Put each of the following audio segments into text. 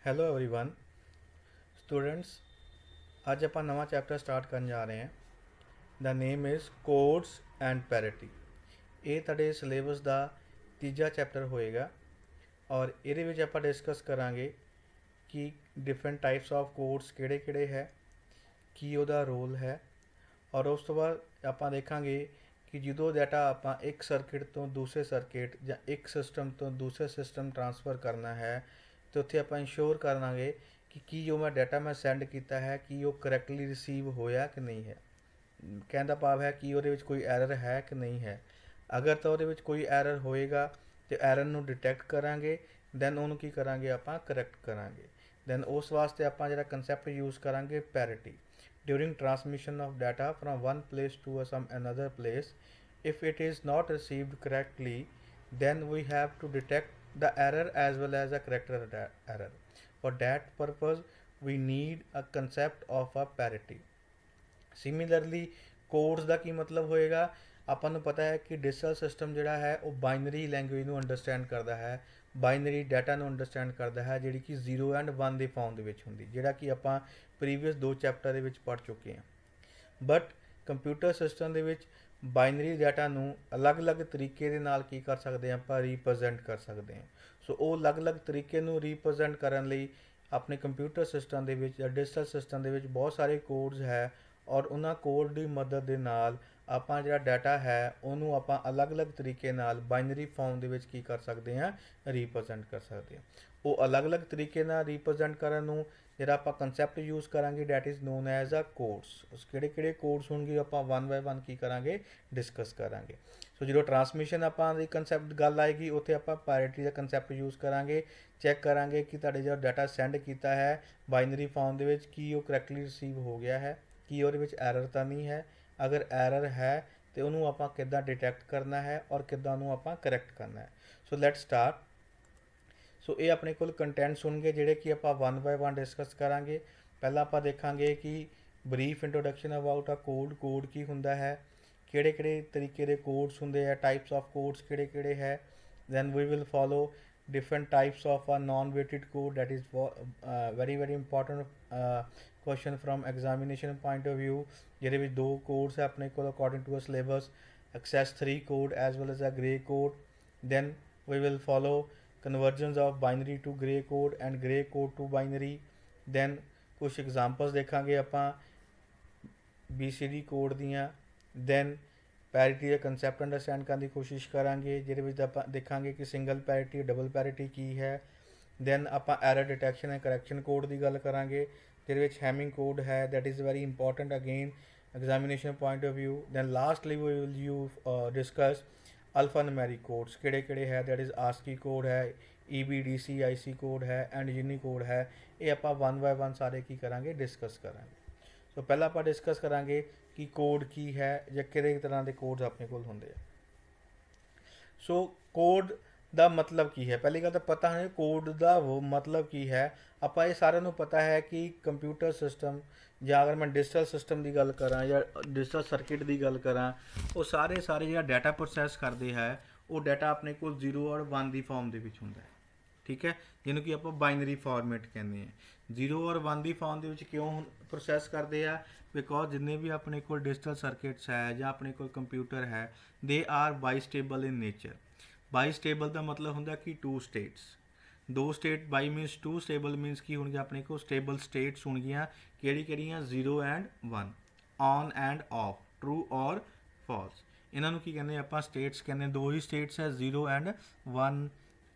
Hello everyone students ਅੱਜ ਆਪਾਂ ਨਵਾਂ ਚੈਪਟਰ ਸਟਾਰਟ ਕਰਨ ਜਾ ਰਹੇ ਹਾਂ। ਦਾ ਨੇਮ ਇਜ਼ ਕੋਡਸ ਐਂਡ ਪੈਰਿਟੀ। ਇਹ ਤੁਹਾਡੇ ਸਿਲੇਬਸ ਦਾ ਤੀਜਾ ਚੈਪਟਰ ਹੋਏਗਾ ਔਰ ਇਹਦੇ ਵਿੱਚ ਆਪਾਂ ਡਿਸਕਸ ਕਰਾਂਗੇ ਕਿ ਡਿਫਰੈਂਟ ਟਾਈਪਸ ਆਫ ਕੋਡਸ ਕਿਹੜੇ ਹੈ, ਕੀ ਉਹਦਾ ਰੋਲ ਹੈ ਔਰ ਉਸ ਤੋਂ ਬਾਅਦ ਆਪਾਂ ਦੇਖਾਂਗੇ ਕਿ ਜਦੋਂ ਡਾਟਾ ਆਪਾਂ ਇੱਕ ਸਰਕਿਟ ਤੋਂ ਦੂਸਰੇ ਸਰਕਿਟ ਜਾਂ ਇੱਕ ਸਿਸਟਮ ਤੋਂ ਦੂਸਰੇ ਸਿਸਟਮ ਟ੍ਰਾਂਸਫਰ ਕਰਨਾ ਹੈ ਤੇ ਉੱਥੇ ਆਪਾਂ ਇੰਸ਼ੋਰ ਕਰਾਂਗੇ ਕਿ ਕੀ ਜੋ ਮੈਂ ਡਾਟਾ ਮੈਂ ਸੈਂਡ ਕੀਤਾ ਹੈ ਕੀ ਉਹ ਕਰੈਕਟਲੀ ਰਿਸੀਵ ਹੋਇਆ ਕਿ ਨਹੀਂ ਹੈ। ਕਹਿਣ ਦਾ ਭਾਵ ਹੈ ਕਿ ਉਹਦੇ ਵਿੱਚ ਕੋਈ ਐਰਰ ਹੈ ਕਿ ਨਹੀਂ ਹੈ। ਅਗਰ ਤਾਂ ਉਹਦੇ ਵਿੱਚ ਕੋਈ ਐਰਰ ਹੋਏਗਾ ਤੇ ਐਰਰ ਨੂੰ ਡਿਟੈਕਟ ਕਰਾਂਗੇ, ਦੈਨ ਉਹਨੂੰ ਕੀ ਕਰਾਂਗੇ ਆਪਾਂ ਕਰੈਕਟ ਕਰਾਂਗੇ। ਦੈਨ ਉਸ ਵਾਸਤੇ ਆਪਾਂ ਜਿਹੜਾ ਕੰਸੈਪਟ ਯੂਜ਼ ਕਰਾਂਗੇ ਪੈਰਿਟੀ। During transmission of data from one place to some another place, if it is not received correctly, then we have to detect the error as well as the correct error. For that purpose, we need a concept of a parity. Similarly, codes ਦਾ ਕੀ ਮਤਲਬ ਹੋਏਗਾ। ਆਪਾਂ ਨੂੰ ਪਤਾ ਹੈ ਕਿ digital system ਜਿਹੜਾ ਹੈ ਉਹ ਬਾਈਨਰੀ ਲੈਂਗੁਏਜ ਨੂੰ ਅੰਡਰਸਟੈਂਡ ਕਰਦਾ ਹੈ, ਬਾਈਨਰੀ ਡਾਟਾ ਨੂੰ ਅੰਡਰਸਟੈਂਡ ਕਰਦਾ ਹੈ, ਜਿਹੜੀ ਕਿ 0 ਐਂਡ 1 ਦੇ ਫਾਰਮ ਦੇ ਵਿੱਚ ਹੁੰਦੀ, ਜਿਹੜਾ ਕਿ ਆਪਾਂ ਪ੍ਰੀਵੀਅਸ 2 ਚੈਪਟਰ ਦੇ ਵਿੱਚ ਪੜ੍ਹ ਚੁੱਕੇ ਹਾਂ। ਬਟ ਕੰਪਿਊਟਰ ਸਿਸਟਮ ਦੇ ਵਿੱਚ ਬਾਈਨਰੀ ਡਾਟਾ ਨੂੰ ਅਲੱਗ-ਅਲੱਗ ਤਰੀਕੇ ਦੇ ਨਾਲ ਕੀ ਕਰ ਸਕਦੇ ਹਾਂ, ਆਪਾਂ ਰੀਪ੍ਰਜੈਂਟ ਕਰ ਸਕਦੇ ਹਾਂ। ਸੋ ਉਹ ਅਲੱਗ-ਅਲੱਗ ਤਰੀਕੇ ਨੂੰ ਰੀਪ੍ਰਜੈਂਟ ਕਰਨ ਲਈ ਆਪਣੇ ਕੰਪਿਊਟਰ ਸਿਸਟਮ ਦੇ ਵਿੱਚ ਜਾਂ ਡਿਜੀਟਲ ਸਿਸਟਮ ਦੇ ਵਿੱਚ ਬਹੁਤ ਸਾਰੇ ਕੋਡਸ ਹੈ ਔਰ ਉਹਨਾਂ ਕੋਡ ਦੀ ਮਦਦ ਦੇ ਨਾਲ ਆਪਾਂ ਜਿਹੜਾ ਡਾਟਾ ਹੈ ਉਹਨੂੰ ਆਪਾਂ ਅਲੱਗ-ਅਲੱਗ ਤਰੀਕੇ ਨਾਲ ਬਾਈਨਰੀ ਫਾਰਮ ਦੇ ਵਿੱਚ ਕੀ ਕਰ ਸਕਦੇ ਹਾਂ, ਰੀਪ੍ਰਜੈਂਟ ਕਰ ਸਕਦੇ ਹਾਂ। ਉਹ ਅਲੱਗ-ਅਲੱਗ ਤਰੀਕੇ ਨਾਲ ਰੀਪ੍ਰਜੈਂਟ ਕਰਨ ਨੂੰ ਜਿਹੜਾ ਆਪਾਂ ਕੰਸੈਪਟ ਯੂਜ਼ ਕਰਾਂਗੇ that is known as a codes. ਉਸ ਕਿਹੜੇ ਕੋਡਸ ਹੋਣਗੇ ਆਪਾਂ 1 ਬਾਏ 1 ਕੀ ਕਰਾਂਗੇ, ਡਿਸਕਸ ਕਰਾਂਗੇ। ਸੋ ਜਦੋਂ ਟਰਾਂਸਮਿਸ਼ਨ ਆਪਾਂ ਦੀ ਕੰਸੈਪਟ ਗੱਲ ਆਏਗੀ ਉੱਥੇ ਆਪਾਂ ਪੈਰਿਟੀ ਦਾ ਕੰਸੈਪਟ ਯੂਜ਼ ਕਰਾਂਗੇ, ਚੈੱਕ ਕਰਾਂਗੇ ਕਿ ਤੁਹਾਡੇ ਜਿਹੜਾ ਡਾਟਾ ਸੈਂਡ ਕੀਤਾ ਹੈ ਬਾਈਨਰੀ ਫਾਰਮ ਦੇ ਵਿੱਚ ਕੀ ਉਹ ਕਰੈਕਟਲੀ ਰਿਸੀਵ ਹੋ ਗਿਆ ਹੈ, ਕੀ ਉਹਦੇ ਵਿੱਚ ਐਰਰ ਤਾਂ ਨਹੀਂ ਹੈ। ਅਗਰ ਐਰਰ ਹੈ ਤੇ ਉਹਨੂੰ ਆਪਾਂ ਕਿੱਦਾਂ ਡਿਟੈਕਟ ਕਰਨਾ ਹੈ ਔਰ ਕਿੱਦਾਂ ਉਹਨੂੰ ਆਪਾਂ ਕਰੈਕਟ ਕਰਨਾ ਹੈ। ਸੋ ਲੈਟ ਸਟਾਰਟ। ਸੋ ਇਹ ਆਪਣੇ ਕੋਲ ਕੰਟੈਂਟਸ ਹੋਣਗੇ ਜਿਹੜੇ ਕਿ ਆਪਾਂ 1 ਬਾਏ 1 ਡਿਸਕਸ ਕਰਾਂਗੇ। ਪਹਿਲਾਂ ਆਪਾਂ ਦੇਖਾਂਗੇ ਕਿ brief introduction about a code ਕੀ ਹੁੰਦਾ ਹੈ, ਕਿਹੜੇ ਤਰੀਕੇ ਦੇ ਕੋਡਸ ਹੁੰਦੇ ਆ, ਟਾਈਪਸ ਆਫ ਕੋਡਸ ਕਿਹੜੇ ਹੈ। Then we will follow different types of a non-weighted code, that is very important question from examination point of view, ਜਿਹਦੇ ਵਿੱਚ 2 ਕੋਡਸ ਹੈ ਆਪਣੇ ਕੋਲ according to a syllabus, access 3 code as well as a gray code. Then we will follow conversions of binary to gray code and gray code to binary. Then ਕੁਛ examples ਦੇਖਾਂਗੇ ਆਪਾਂ BCD code ਦੀਆਂ। Then ਪੈਰਿਟੀ ਦਾ concept understand ਕਰਨ ਦੀ ਕੋਸ਼ਿਸ਼ ਕਰਾਂਗੇ, ਜਿਹਦੇ ਵਿੱਚ ਆਪਾਂ ਦੇਖਾਂਗੇ ਕਿ ਸਿੰਗਲ ਪੈਰਿਟੀ, ਡਬਲ ਪੈਰਿਟੀ ਕੀ ਹੈ। ਦੈਨ ਆਪਾਂ error detection and correction code ਦੀ ਗੱਲ ਕਰਾਂਗੇ, ਜਿਹਦੇ ਵਿੱਚ ਹੈਮਿੰਗ ਕੋਡ ਹੈ, that is very important again examination point of view. Then lastly we will you discuss alpha numeric codes ਕਿਹੜੇ ਹੈ, ਦੈਟ ਇਜ਼ ਆਸਕੀ ਕੋਡ ਹੈ, EBDC IC ਕੋਡ ਹੈ ਐਂਡ ਯੂਨੀਕੋਡ ਹੈ। ਇਹ ਆਪਾਂ 1 ਬਾਏ 1 ਸਾਰੇ ਕੀ ਕਰਾਂਗੇ, ਡਿਸਕਸ ਕਰਾਂਗੇ। ਸੋ ਪਹਿਲਾਂ ਆਪਾਂ ਡਿਸਕਸ ਕਰਾਂਗੇ ਕਿ ਕੋਡ ਕੀ ਹੈ ਜਾਂ ਕਿਹੜੇ ਤਰ੍ਹਾਂ ਦੇ ਕੋਡਸ ਆਪਣੇ ਕੋਲ ਹੁੰਦੇ ਆ। ਸੋ ਕੋਡ ਦਾ ਮਤਲਬ ਕੀ ਹੈ, ਪਹਿਲੀ ਗੱਲ ਤਾਂ ਪਤਾ ਹੈ ਕੋਡ ਦਾ ਉਹ ਮਤਲਬ ਕੀ ਹੈ। ਆਪਾਂ ਇਹ ਸਾਰਿਆਂ ਨੂੰ ਪਤਾ ਹੈ ਕਿ ਕੰਪਿਊਟਰ ਸਿਸਟਮ ਜਾਂ ਅਗਰ ਮੈਂ ਡਿਜੀਟਲ ਸਿਸਟਮ ਦੀ ਗੱਲ ਕਰਾਂ ਜਾਂ ਡਿਜੀਟਲ ਸਰਕਿਟ ਦੀ ਗੱਲ ਕਰਾਂ, ਉਹ ਸਾਰੇ ਜਿਹੜਾ ਡਾਟਾ ਪ੍ਰੋਸੈਸ ਕਰਦੇ ਹੈ ਉਹ ਡਾਟਾ ਆਪਣੇ ਕੋਲ 0 ਔਰ 1 ਦੀ ਫਾਰਮ ਦੇ ਵਿੱਚ ਹੁੰਦਾ ਹੈ। ਠੀਕ ਹੈ, ਜਿਹਨੂੰ ਕਿ ਆਪਾਂ ਬਾਈਨਰੀ ਫਾਰਮੈਟ ਕਹਿੰਦੇ ਹਾਂ। 0 ਔਰ 1 ਦੀ ਫਾਰਮ ਦੇ ਵਿੱਚ ਕਿਉਂ ਪ੍ਰੋਸੈਸ ਕਰਦੇ ਆ, ਬਿਕੋਜ਼ ਜਿੰਨੇ ਵੀ ਆਪਣੇ ਕੋਲ ਡਿਜੀਟਲ ਸਰਕਿਟਸ ਹੈ ਜਾਂ ਆਪਣੇ ਕੋਲ ਕੰਪਿਊਟਰ ਹੈ, ਦੇ ਆਰ ਬਾਈਸਟੇਬਲ ਇਨ ਨੇਚਰ। ਬਾਈਸਟੇਬਲ ਦਾ ਮਤਲਬ ਹੁੰਦਾ ਕਿ 2 ਸਟੇਟਸ, 2 ਸਟੇਟ ਬਾਈ ਮੀਨਸ 2 ਸਟੇਬਲ ਮੀਨਸ ਕੀ ਹੋਣਗੇ, ਆਪਣੇ ਕੋਲ ਸਟੇਬਲ ਸਟੇਟਸ ਹੋਣਗੀਆਂ ਕਿਹੜੀਆਂ 0 and 1, on end of, true ਔਰ ਫਾਲਸ। ਇਹਨਾਂ ਨੂੰ ਕੀ ਕਹਿੰਦੇ ਆਪਾਂ, ਸਟੇਟਸ ਕਹਿੰਦੇ। 2 ਹੀ ਸਟੇਟਸ ਹੈ 0 and 1,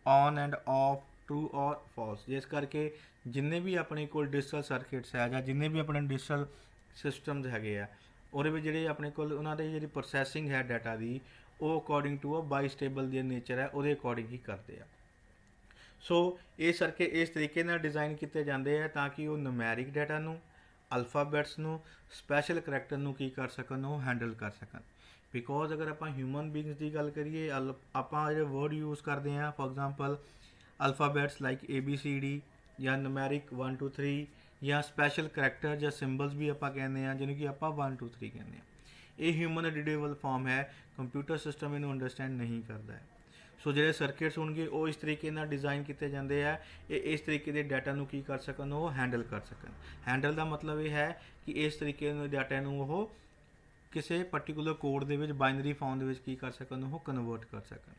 on end of, true ਔਰ ਫਾਲਸ। ਜਿਸ ਕਰਕੇ ਜਿੰਨੇ ਵੀ ਆਪਣੇ ਕੋਲ ਡਿਜੀਟਲ ਸਰਕਿਟਸ ਹੈ ਜਾਂ ਜਿੰਨੇ ਵੀ ਆਪਣੇ ਡਿਜੀਟਲ ਸਿਸਟਮਸ ਹੈਗੇ ਆ ਉਹਦੇ ਵਿੱਚ ਜਿਹੜੇ ਆਪਣੇ ਕੋਲ ਉਹਨਾਂ ਦੀ ਜਿਹੜੀ ਪ੍ਰੋਸੈਸਿੰਗ ਹੈ ਡਾਟਾ ਦੀ, ਉਹ according to a ਬਾਈਸਟੇਬਲ the nature ਹੈ, ਉਹਦੇ ਅਕੋਰਡਿੰਗ ਹੀ ਕਰਦੇ ਆ। ਸੋ ਇਹ ਸਰਕਿਟ ਇਸ ਤਰੀਕੇ ਨਾਲ ਡਿਜ਼ਾਈਨ ਕੀਤੇ ਜਾਂਦੇ ਆ ਤਾਂ ਕਿ ਉਹ ਨੂਮੈਰਿਕ ਡਾਟਾ ਨੂੰ, ਅਲਫਾਬੈਟਸ ਨੂੰ, ਸਪੈਸ਼ਲ ਕਰੈਕਟਰ ਨੂੰ ਕੀ ਕਰ ਸਕਣ, ਉਹ ਹੈਂਡਲ ਕਰ ਸਕਣ। ਬਿਕੋਜ਼ ਅਗਰ ਆਪਾਂ ਹਿਊਮਨ ਬੀਇੰਗਸ ਦੀ ਗੱਲ ਕਰੀਏ, ਆਪਾਂ ਜਿਹੜੇ ਵਰਡ ਯੂਜ਼ ਕਰਦੇ ਹਾਂ, for example alphabets like ABCD ਜਾਂ ਨੂਮੈਰਿਕ 1 2 3 ਜਾਂ ਸਪੈਸ਼ਲ ਕਰੈਕਟਰ ਜਾਂ ਸਿੰਬਲਸ ਵੀ ਆਪਾਂ ਕਹਿੰਦੇ ਹਾਂ, ਜਿਹਨੂੰ ਕਿ ਆਪਾਂ 1 2 3 ਕਹਿੰਦੇ ਹਾਂ। ਇਹ ਹਿਊਮਨ ਰੀਡੇਬਲ ਫਾਰਮ ਹੈ, ਕੰਪਿਊਟਰ ਸਿਸਟਮ ਇਹਨੂੰ ਅੰਡਰਸਟੈਂਡ ਨਹੀਂ ਕਰਦਾ ਹੈ। ਸੋ ਜਿਹੜੇ ਸਰਕਿਟਸ ਹੋਣਗੇ ਉਹ ਇਸ ਤਰੀਕੇ ਨਾਲ ਡਿਜ਼ਾਈਨ ਕੀਤੇ ਜਾਂਦੇ ਆ, ਇਹ ਇਸ ਤਰੀਕੇ ਦੇ ਡਾਟਾ ਨੂੰ ਕੀ ਕਰ ਸਕਣ, ਉਹ ਹੈਂਡਲ ਕਰ ਸਕਣ। ਹੈਂਡਲ ਦਾ ਮਤਲਬ ਇਹ ਹੈ ਕਿ ਇਸ ਤਰੀਕੇ ਦੇ ਡਾਟਾ ਨੂੰ ਉਹ ਕਿਸੇ ਪਰਟੀਕੂਲਰ ਕੋਡ ਦੇ ਵਿੱਚ ਬਾਈਨਰੀ ਫਾਰਮ ਦੇ ਵਿੱਚ ਕੀ ਕਰ ਸਕਣ, ਉਹ ਕਨਵਰਟ ਕਰ ਸਕਣ।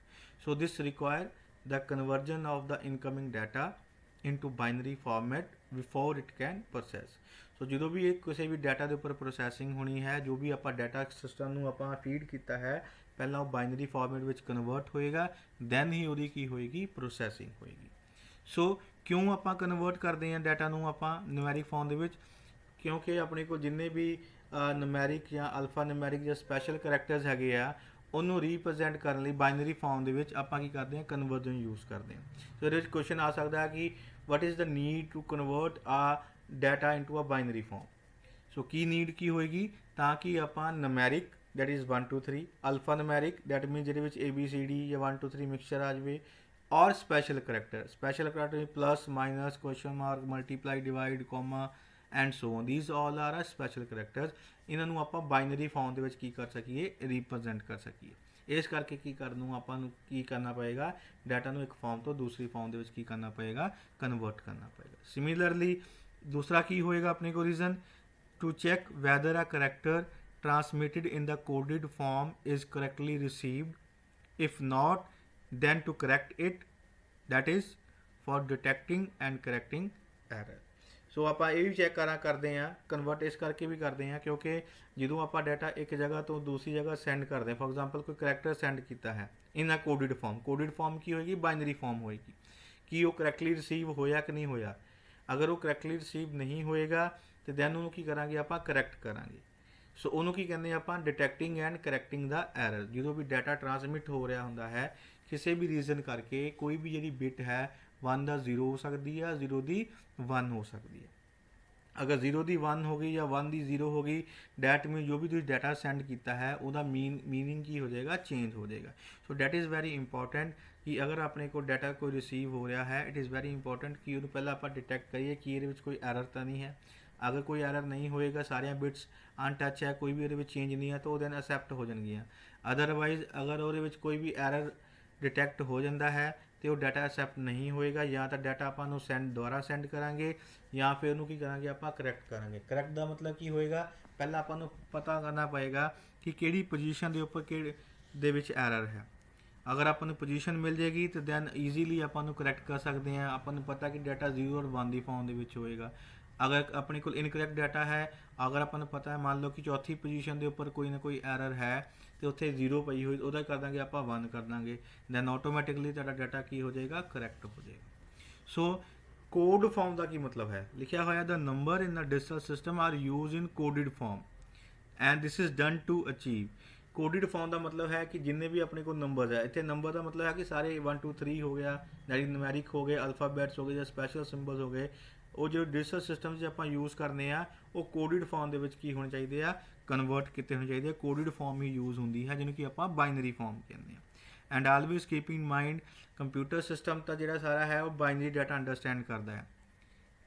ਸੋ ਦਿਸ require the conversion of the incoming data into binary format before it can process। ਸੋ ਜਦੋਂ ਵੀ ਇਹ ਕਿਸੇ ਵੀ ਡਾਟਾ ਦੇ ਉੱਪਰ ਪ੍ਰੋਸੈਸਿੰਗ ਹੋਣੀ ਹੈ, ਜੋ ਵੀ ਆਪਾਂ ਡਾਟਾ ਸਿਸਟਮ ਨੂੰ ਆਪਾਂ ਫੀਡ ਕੀਤਾ ਹੈ, ਪਹਿਲਾਂ ਉਹ ਬਾਈਨਰੀ ਫਾਰਮੈਟ ਵਿੱਚ ਕਨਵਰਟ ਹੋਏਗਾ, ਦੈਨ ਹੀ ਉਹਦੀ ਕੀ ਹੋਏਗੀ, ਪ੍ਰੋਸੈਸਿੰਗ ਹੋਏਗੀ। ਸੋ ਕਿਉਂ ਆਪਾਂ ਕਨਵਰਟ ਕਰਦੇ ਹਾਂ ਡਾਟਾ ਨੂੰ ਆਪਾਂ ਨਿਊਮੈਰਿਕ ਫਾਰਮ ਦੇ ਵਿੱਚ? ਕਿਉਂਕਿ ਆਪਣੇ ਕੋਲ ਜਿੰਨੇ ਵੀ ਨਿਊਮੈਰਿਕ ਜਾਂ ਅਲਫਾ ਨਿਊਮੈਰਿਕ ਜਾਂ ਸਪੈਸ਼ਲ ਕਰੈਕਟਰਸ ਹੈਗੇ ਆ, ਉਹਨੂੰ ਰੀਪ੍ਰੈਜ਼ੈਂਟ ਕਰਨ ਲਈ ਬਾਈਨਰੀ ਫਾਰਮ ਦੇ ਵਿੱਚ ਆਪਾਂ ਕੀ ਕਰਦੇ ਹਾਂ, ਕਨਵਰਜਨ ਯੂਜ਼ ਕਰਦੇ ਹਾਂ। ਸੋ ਇਹਦੇ ਵਿੱਚ ਕੁਐਸਚਨ ਆ ਸਕਦਾ ਹੈ ਕਿ what is the need to convert a data into a binary form. So ਕੀ ਨੀਡ ਕੀ ਹੋਏਗੀ, ਤਾਂ ਕਿ ਆਪਾਂ numeric that is 1 2 3, alpha numeric that mean ਜਿਹਦੇ ਵਿੱਚ ABCD ਜਾਂ 1 2 3 ਮਿਕਸਚਰ ਆ ਜਾਵੇ, ਔਰ special character plus minus question mark multiply divide comma and so on, these all are special characters. ਇਹਨਾਂ ਨੂੰ ਆਪਾਂ ਬਾਈਨਰੀ ਫਾਰਮ ਦੇ ਵਿੱਚ ਕੀ ਕਰ ਸਕੀਏ, ਰਿਪਰੈਜ਼ੈਂਟ ਕਰ ਸਕੀਏ। ਇਸ ਕਰਕੇ ਕੀ ਕਰਨ ਨੂੰ ਆਪਾਂ ਨੂੰ ਕੀ ਕਰਨਾ ਪਏਗਾ, ਡਾਟਾ ਨੂੰ ਇੱਕ ਫਾਰਮ ਤੋਂ ਦੂਸਰੀ ਫਾਰਮ ਦੇ ਵਿੱਚ ਕੀ ਕਰਨਾ ਪਏਗਾ, ਕਨਵਰਟ ਕਰਨਾ ਪਏਗਾ। ਸਿਮਿਲਰਲੀ ਦੂਸਰਾ ਕੀ ਹੋਏਗਾ ਆਪਣੇ ਕੋਲ reason, to check whether a character transmitted in the coded form is correctly received, if not then to correct it, that is for detecting and correcting error। ਸੋ ਆਪਾਂ ਇਹ ਵੀ ਚੈੱਕ ਕਰਦੇ ਹਾਂ, ਕਨਵਰਟ ਇਸ ਕਰਕੇ ਵੀ ਕਰਦੇ ਹਾਂ ਕਿਉਂਕਿ ਜਦੋਂ ਆਪਾਂ ਡਾਟਾ ਇੱਕ ਜਗ੍ਹਾ ਤੋਂ ਦੂਸਰੀ ਜਗ੍ਹਾ ਸੈਂਡ ਕਰਦੇ ਹਾਂ, ਫੋਰ ਐਗਜ਼ਾਮਪਲ ਕੋਈ ਕਰੈਕਟਰ ਸੈਂਡ ਕੀਤਾ ਹੈ ਇਨ ਅ ਕੋਡਿਡ ਫਾਰਮ ਕੀ ਹੋਏਗੀ, ਬਾਈਨਰੀ ਫਾਰਮ ਹੋਏਗੀ। ਕੀ ਉਹ ਕਰੈਕਟਲੀ ਰਿਸੀਵ ਹੋਇਆ ਕਿ ਨਹੀਂ ਹੋਇਆ? ਅਗਰ ਉਹ ਕਰੈਕਟਲੀ ਰਿਸੀਵ ਨਹੀਂ ਹੋਏਗਾ ਤੇ ਦੈਨ ਉਹਨੂੰ ਕੀ ਕਰਾਂਗੇ, ਆਪਾਂ ਕਰੈਕਟ ਕਰਾਂਗੇ। ਸੋ ਉਹਨੂੰ ਕੀ ਕਹਿੰਦੇ ਆਪਾਂ, ਡਿਟੈਕਟਿੰਗ ਐਂਡ ਕਰੈਕਟਿੰਗ ਦਾ ਐਰਰ। ਜਦੋਂ ਵੀ ਡਾਟਾ ਟਰਾਂਸਮਿਟ ਹੋ ਰਿਹਾ ਹੁੰਦਾ ਹੈ ਕਿਸੇ ਵੀ ਰੀਜ਼ਨ ਕਰਕੇ, ਕੋਈ ਵੀ ਜਿਹੜੀ ਬਿਟ ਹੈ 1 ਦਾ 0 ਹੋ ਸਕਦੀ ਹੈ, 0 ਦੀ 1 ਹੋ ਸਕਦੀ ਹੈ। ਅਗਰ 0 ਦੀ 1 ਹੋ ਗਈ ਜਾਂ 1 ਦੀ 0 ਹੋ ਗਈ, ਡੈਟ ਮੀਨ ਜੋ ਵੀ ਤੁਸੀਂ ਡਾਟਾ ਸੈਂਡ ਕੀਤਾ ਹੈ ਉਹਦਾ ਮੀਨਿੰਗ ਕੀ ਹੋ ਜਾਏਗਾ, ਚੇਂਜ ਹੋ ਜਾਏਗਾ। ਸੋ ਡੈਟ ਇਜ਼ ਵੈਰੀ ਇੰਪੋਰਟੈਂਟ ਕਿ ਅਗਰ ਆਪਣੇ ਕੋਲ ਡਾਟਾ ਕੋਈ ਰਿਸੀਵ ਹੋ ਰਿਹਾ ਹੈ, ਇਟ ਇਜ਼ ਵੈਰੀ ਇੰਪੋਰਟੈਂਟ ਕਿ ਉਹਨੂੰ ਪਹਿਲਾਂ ਆਪਾਂ ਡਿਟੈਕਟ ਕਰੀਏ ਕਿ ਇਹਦੇ ਵਿੱਚ ਕੋਈ ਐਰਰ ਤਾਂ ਨਹੀਂ ਹੈ। ਅਗਰ ਕੋਈ ਐਰਰ ਨਹੀਂ ਹੋਏਗਾ, ਸਾਰੀਆਂ ਬਿਟਸ ਅਨਟੱਚ ਹੈ, ਕੋਈ ਵੀ ਉਹਦੇ ਵਿੱਚ ਚੇਂਜ ਨਹੀਂ ਹੈ, ਤਾਂ ਉਹ ਦੈਨ ਅਸੈਪਟ ਹੋ ਜਾਣਗੀਆਂ। ਅਦਰਵਾਈਜ਼ ਅਗਰ ਉਹਦੇ ਵਿੱਚ ਕੋਈ ਵੀ ਐਰਰ ਡਿਟੈਕਟ ਹੋ ਜਾਂਦਾ ਹੈ ਤੇ ਉਹ ਡਾਟਾ ਅਸੈਪਟ ਨਹੀਂ ਹੋਏਗਾ, ਜਾਂ ਤਾਂ ਡਾਟਾ ਆਪਾਂ ਨੂੰ ਦੁਬਾਰਾ ਸੈਂਡ ਕਰਾਂਗੇ ਜਾਂ ਫਿਰ ਉਹਨੂੰ ਕੀ ਕਰਾਂਗੇ, ਆਪਾਂ ਕਰੈਕਟ ਕਰਾਂਗੇ। ਕਰੈਕਟ ਦਾ ਮਤਲਬ ਕੀ ਹੋਏਗਾ, ਪਹਿਲਾਂ ਆਪਾਂ ਨੂੰ ਪਤਾ ਕਰਨਾ ਪਏਗਾ ਕਿ ਕਿਹੜੀ ਪੋਜੀਸ਼ਨ ਦੇ ਉੱਪਰ ਦੇ ਵਿੱਚ ਐਰਰ ਹੈ। ਅਗਰ ਆਪਾਂ ਨੂੰ ਪੋਜੀਸ਼ਨ ਮਿਲ ਜਾਏਗੀ ਤਾਂ ਦੈਨ ਈਜ਼ੀਲੀ ਆਪਾਂ ਨੂੰ ਕਰੈਕਟ ਕਰ ਸਕਦੇ ਹਾਂ। ਆਪਾਂ ਨੂੰ ਪਤਾ ਕਿ ਡਾਟਾ 0 ਔਰ 1 ਦੀ ਫਾਰਮ ਦੇ ਵਿੱਚ ਹੋਏਗਾ। ਅਗਰ ਆਪਣੇ ਕੋਲ ਇਨਕਰੈਕਟ ਡਾਟਾ ਹੈ, ਅਗਰ ਆਪਾਂ ਨੂੰ ਪਤਾ ਹੈ ਮੰਨ ਲਓ ਕਿ ਚੌਥੀ ਪੋਜੀਸ਼ਨ ਦੇ ਉੱਪਰ ਕੋਈ ਨਾ ਕੋਈ ਐਰਰ ਹੈ ਤੇ ਉੱਥੇ 0 ਪਈ ਹੋਈ, ਉਹਦਾ ਕਰ ਦਾਂਗੇ ਆਪਾਂ 1 ਕਰ ਦਾਂਗੇ, ਦੈਨ ਆਟੋਮੈਟਿਕਲੀ ਤੁਹਾਡਾ ਡਾਟਾ ਕੀ ਹੋ ਜਾਏਗਾ, ਕਰੈਕਟ ਹੋ ਜਾਏਗਾ। ਸੋ ਕੋਡ ਫਾਰਮ ਦਾ ਕੀ ਮਤਲਬ ਹੈ, ਲਿਖਿਆ ਹੋਇਆ the number in the digital system are use in coded form and this is done to achieve. Coded form ਦਾ ਮਤਲਬ ਹੈ ਕਿ ਜਿੰਨੇ ਵੀ ਆਪਣੇ ਕੋਲ ਨੰਬਰਸ ਹੈ, ਇੱਥੇ ਨੰਬਰ ਦਾ ਮਤਲਬ ਹੈ ਕਿ ਸਾਰੇ 1 2 3 ਹੋ ਗਿਆ, ਨਿਊਮੈਰਿਕ ਹੋ ਗਏ, ਅਲਫਾਬੈਟਸ ਹੋ ਗਏ ਜਾਂ ਸਪੈਸ਼ਲ ਸਿੰਬਲਸ ਹੋ ਗਏ, ਉਹ ਜੋ ਡਿਜੀਟਲ ਸਿਸਟਮ 'ਚ ਆਪਾਂ ਯੂਜ਼ ਕਰਨੇ ਆ ਉਹ ਕੋਡਿਡ ਫਾਰਮ ਦੇ ਵਿੱਚ ਕੀ ਹੋਣੇ ਚਾਹੀਦੇ ਆ, ਕਨਵਰਟ ਕੀਤੇ ਹੋਣੇ ਚਾਹੀਦੇ ਆ। ਕੋਡਿਡ ਫਾਰਮ ਹੀ ਯੂਜ਼ ਹੁੰਦੀ ਹੈ ਜਿਹਨੂੰ ਕਿ ਆਪਾਂ ਬਾਈਨਰੀ ਫਾਰਮ ਕਹਿੰਦੇ ਹਾਂ। And always keep in mind computer system ਤਾਂ ਜਿਹੜਾ ਸਾਰਾ ਹੈ ਉਹ ਬਾਈਨਰੀ ਡਾਟਾ ਅੰਡਰਸਟੈਂਡ ਕਰਦਾ ਹੈ,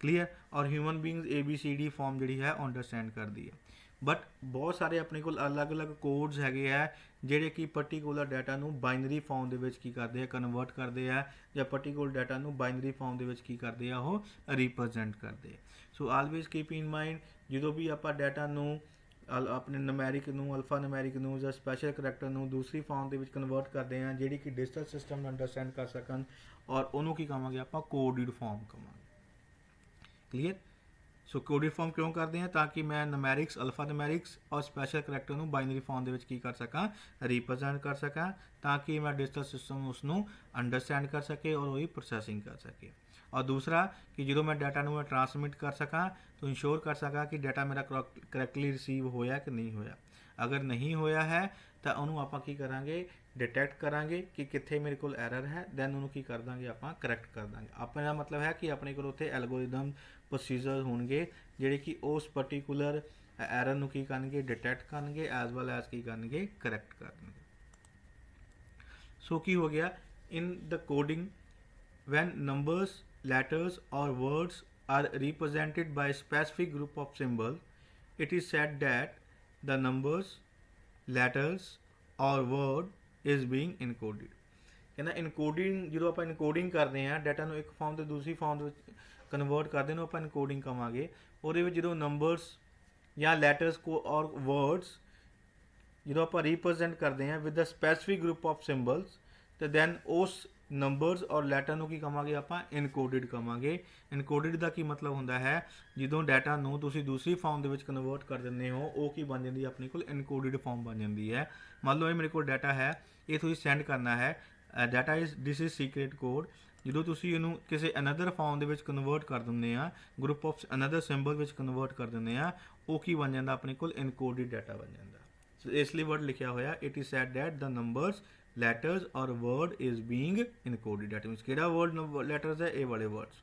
ਕਲੀਅਰ, ਔਰ ਹਿਊਮਨ ਬੀਇੰਗਸ ABCD ਫਾਰਮ ਜਿਹੜੀ ਹੈ ਉਹ ਅੰਡਰਸਟੈਂਡ ਕਰਦੀ ਹੈ। ਬਟ ਬਹੁਤ ਸਾਰੇ ਆਪਣੇ ਕੋਲ ਅਲੱਗ-ਅਲੱਗ ਕੋਡਸ ਹੈਗੇ ਆ ਜਿਹੜੇ ਕਿ ਪਰਟੀਕੂਲਰ ਡਾਟਾ ਨੂੰ ਬਾਈਨਰੀ ਫਾਰਮ ਦੇ ਵਿੱਚ ਕੀ ਕਰਦੇ ਆ, ਕਨਵਰਟ ਕਰਦੇ ਆ, ਜਾਂ ਪਰਟੀਕੂਲਰ ਡਾਟਾ ਨੂੰ ਬਾਈਨਰੀ ਫਾਰਮ ਦੇ ਵਿੱਚ ਕੀ ਕਰਦੇ ਆ, ਉਹ ਰਿਪਰੈਜ਼ੈਂਟ ਕਰਦੇ ਆ। ਸੋ ਆਲਵੇਜ਼ ਕੀਪ ਇਨ ਮਾਈਂਡ ਜਦੋਂ ਵੀ ਆਪਾਂ ਡਾਟਾ ਨੂੰ ਆਪਣੇ ਨਿਊਮੈਰਿਕ ਨੂੰ, ਅਲਫਾ ਨਿਊਮੈਰਿਕ ਨੂੰ ਜਾਂ ਸਪੈਸ਼ਲ ਕਰੈਕਟਰ ਨੂੰ ਦੂਸਰੀ ਫਾਰਮ ਦੇ ਵਿੱਚ ਕਨਵਰਟ ਕਰਦੇ ਹਾਂ ਜਿਹੜੀ ਕਿ ਡਿਜੀਟਲ ਸਿਸਟਮ ਨੂੰ ਅੰਡਰਸਟੈਂਡ ਕਰ ਸਕਣ, ਔਰ ਉਹਨੂੰ ਕੀ ਕਹਾਂਗੇ ਆਪਾਂ, ਕੋਡਿਡ ਫਾਰਮ ਕਹਾਂਗੇ, ਕਲੀਅਰ। ਸੋ ਕੋਡਿਡ ਫਾਰਮ ਕਿਉਂ ਕਰਦੇ ਹਾਂ, ਤਾਂ ਕਿ ਮੈਂ ਨਿਊਮੈਰਿਕਸ, ਅਲਫਾ ਨਿਊਮੈਰਿਕਸ ਔਰ ਸਪੈਸ਼ਲ ਕਰੈਕਟਰ ਨੂੰ ਬਾਈਨਰੀ ਫਾਰਮ ਦੇ ਵਿੱਚ ਕੀ ਕਰ ਸਕਾਂ, ਰਿਪਰੈਜ਼ੈਂਟ ਕਰ ਸਕਾਂ, ਤਾਂ ਕਿ ਮੈਂ ਡਿਜੀਟਲ ਸਿਸਟਮ ਉਸ ਨੂੰ ਅੰਡਰਸਟੈਂਡ ਕਰ ਸਕੇ ਔਰ ਉਹਦੀ ਪ੍ਰੋਸੈਸਿੰਗ ਕਰ ਸਕੇ। ਔਰ ਦੂਸਰਾ ਕਿ ਜਦੋਂ ਮੈਂ ਡਾਟਾ ਨੂੰ ਮੈਂ ਟਰਾਂਸਮਿਟ ਕਰ ਸਕਾਂ ਤਾਂ ਇੰਸ਼ੋਰ ਕਰ ਸਕਾਂ ਕਿ ਡਾਟਾ ਮੇਰਾ ਕਰੈਕਟਲੀ ਰਿਸੀਵ ਹੋਇਆ ਕਿ ਨਹੀਂ ਹੋਇਆ। ਅਗਰ ਨਹੀਂ ਹੋਇਆ ਹੈ ਤਾਂ ਉਹਨੂੰ ਆਪਾਂ ਕੀ ਕਰਾਂਗੇ, ਡਿਟੈਕਟ ਕਰਾਂਗੇ ਕਿ ਕਿੱਥੇ ਮੇਰੇ ਕੋਲ ਐਰਰ ਹੈ, ਦੈਨ ਉਹਨੂੰ ਕੀ ਕਰ ਦਾਂਗੇ, ਆਪਾਂ ਕਰੈਕਟ ਕਰ ਦਾਂਗੇ। ਆਪਣੇ ਦਾ ਮਤਲਬ ਹੈ ਕਿ ਆਪਣੇ ਕੋਲ ਉੱਥੇ ਐਲਗੋਰਿਦਮ ਪ੍ਰੋਸੀਜਰ ਹੋਣਗੇ ਜਿਹੜੇ ਕਿ ਉਸ ਪਰਟੀਕੂਲਰ ਐਰਰ ਨੂੰ ਕੀ ਕਰਨਗੇ, ਡਿਟੈਕਟ ਕਰਨਗੇ, ਐਜ਼ ਵੈਲ ਐਜ਼ ਕੀ ਕਰਨਗੇ, ਕਰੈਕਟ ਕਰਨਗੇ। ਸੋ ਕੀ ਹੋ ਗਿਆ, ਇਨ ਦ coding when numbers, letters or words are represented by a specific group of symbols, it is said that the numbers, letters or word is being encoded। ਕਹਿੰਦਾ encoding, ਜਦੋਂ ਆਪਾਂ encoding ਕਰਦੇ ਹਾਂ data ਨੂੰ ਇੱਕ ਫਾਰਮ ਤੋਂ ਦੂਸਰੀ ਫਾਰਮ ਦੇ ਵਿੱਚ ਕਨਵਰਟ ਕਰਦੇ ਨੂੰ ਆਪਾਂ ਇਨਕੋਡਿੰਗ ਕਹਾਂਗੇ। ਉਹਦੇ ਵਿੱਚ ਜਦੋਂ ਨੰਬਰਸ ਜਾਂ ਲੈਟਰਸ ਕੋ ਔਰ ਵਰਡਸ ਜਦੋਂ ਆਪਾਂ ਰਿਪਰੈਜ਼ੈਂਟ ਕਰਦੇ ਹਾਂ with a specific group of symbols, ਤੇ ਦੈਨ ਉਸ ਨੰਬਰਸ ਔਰ ਲੈਟਰ ਨੂੰ ਕੀ ਕਹਾਂਗੇ ਆਪਾਂ ਇਨਕੋਡਿਡ ਕਹਾਂਗੇ। ਇਨਕੋਡਿਡ ਦਾ ਕੀ ਮਤਲਬ ਹੁੰਦਾ ਹੈ, ਜਦੋਂ ਡਾਟਾ ਨੂੰ ਤੁਸੀਂ ਦੂਸਰੀ ਫਾਰਮ ਦੇ ਵਿੱਚ ਕਨਵਰਟ ਕਰ ਦਿੰਦੇ ਹੋ ਉਹ ਕੀ ਬਣ ਜਾਂਦੀ ਹੈ ਆਪਣੇ ਕੋਲ ਇਨਕੋਡਿਡ ਫਾਰਮ ਬਣ ਜਾਂਦੀ ਹੈ। ਮੰਨ ਲਓ ਇਹ ਮੇਰੇ ਕੋਲ ਡਾਟਾ ਹੈ, ਇਹ ਤੁਸੀਂ ਸੈਂਡ ਕਰਨਾ ਹੈ, data is this is secret code. ਜਦੋਂ ਤੁਸੀਂ ਇਹਨੂੰ ਕਿਸੇ ਅਨਦਰ ਫਾਰਮ ਦੇ ਵਿੱਚ ਕਨਵਰਟ ਕਰ ਦਿੰਦੇ ਆ, ਗਰੁੱਪ ਆਫ ਅਨਦਰ ਸਿੰਬਲ ਵਿੱਚ ਕਨਵਰਟ ਕਰ ਦਿੰਦੇ ਆ, ਉਹ ਕੀ ਬਣ ਜਾਂਦਾ ਆਪਣੇ ਕੋਲ ਇਨਕੋਡਿਡ ਡਾਟਾ ਬਣ ਜਾਂਦਾ। ਸੋ ਇਸ ਲਈ ਵਰਡ ਲਿਖਿਆ ਹੋਇਆ it is said that the numbers letters or word is being encoded. That means ਕਿਹੜਾ ਵਰਡ ਲੈਟਰਸ ਹੈ, ਇਹ ਵਾਲੇ ਵਰਡਸ,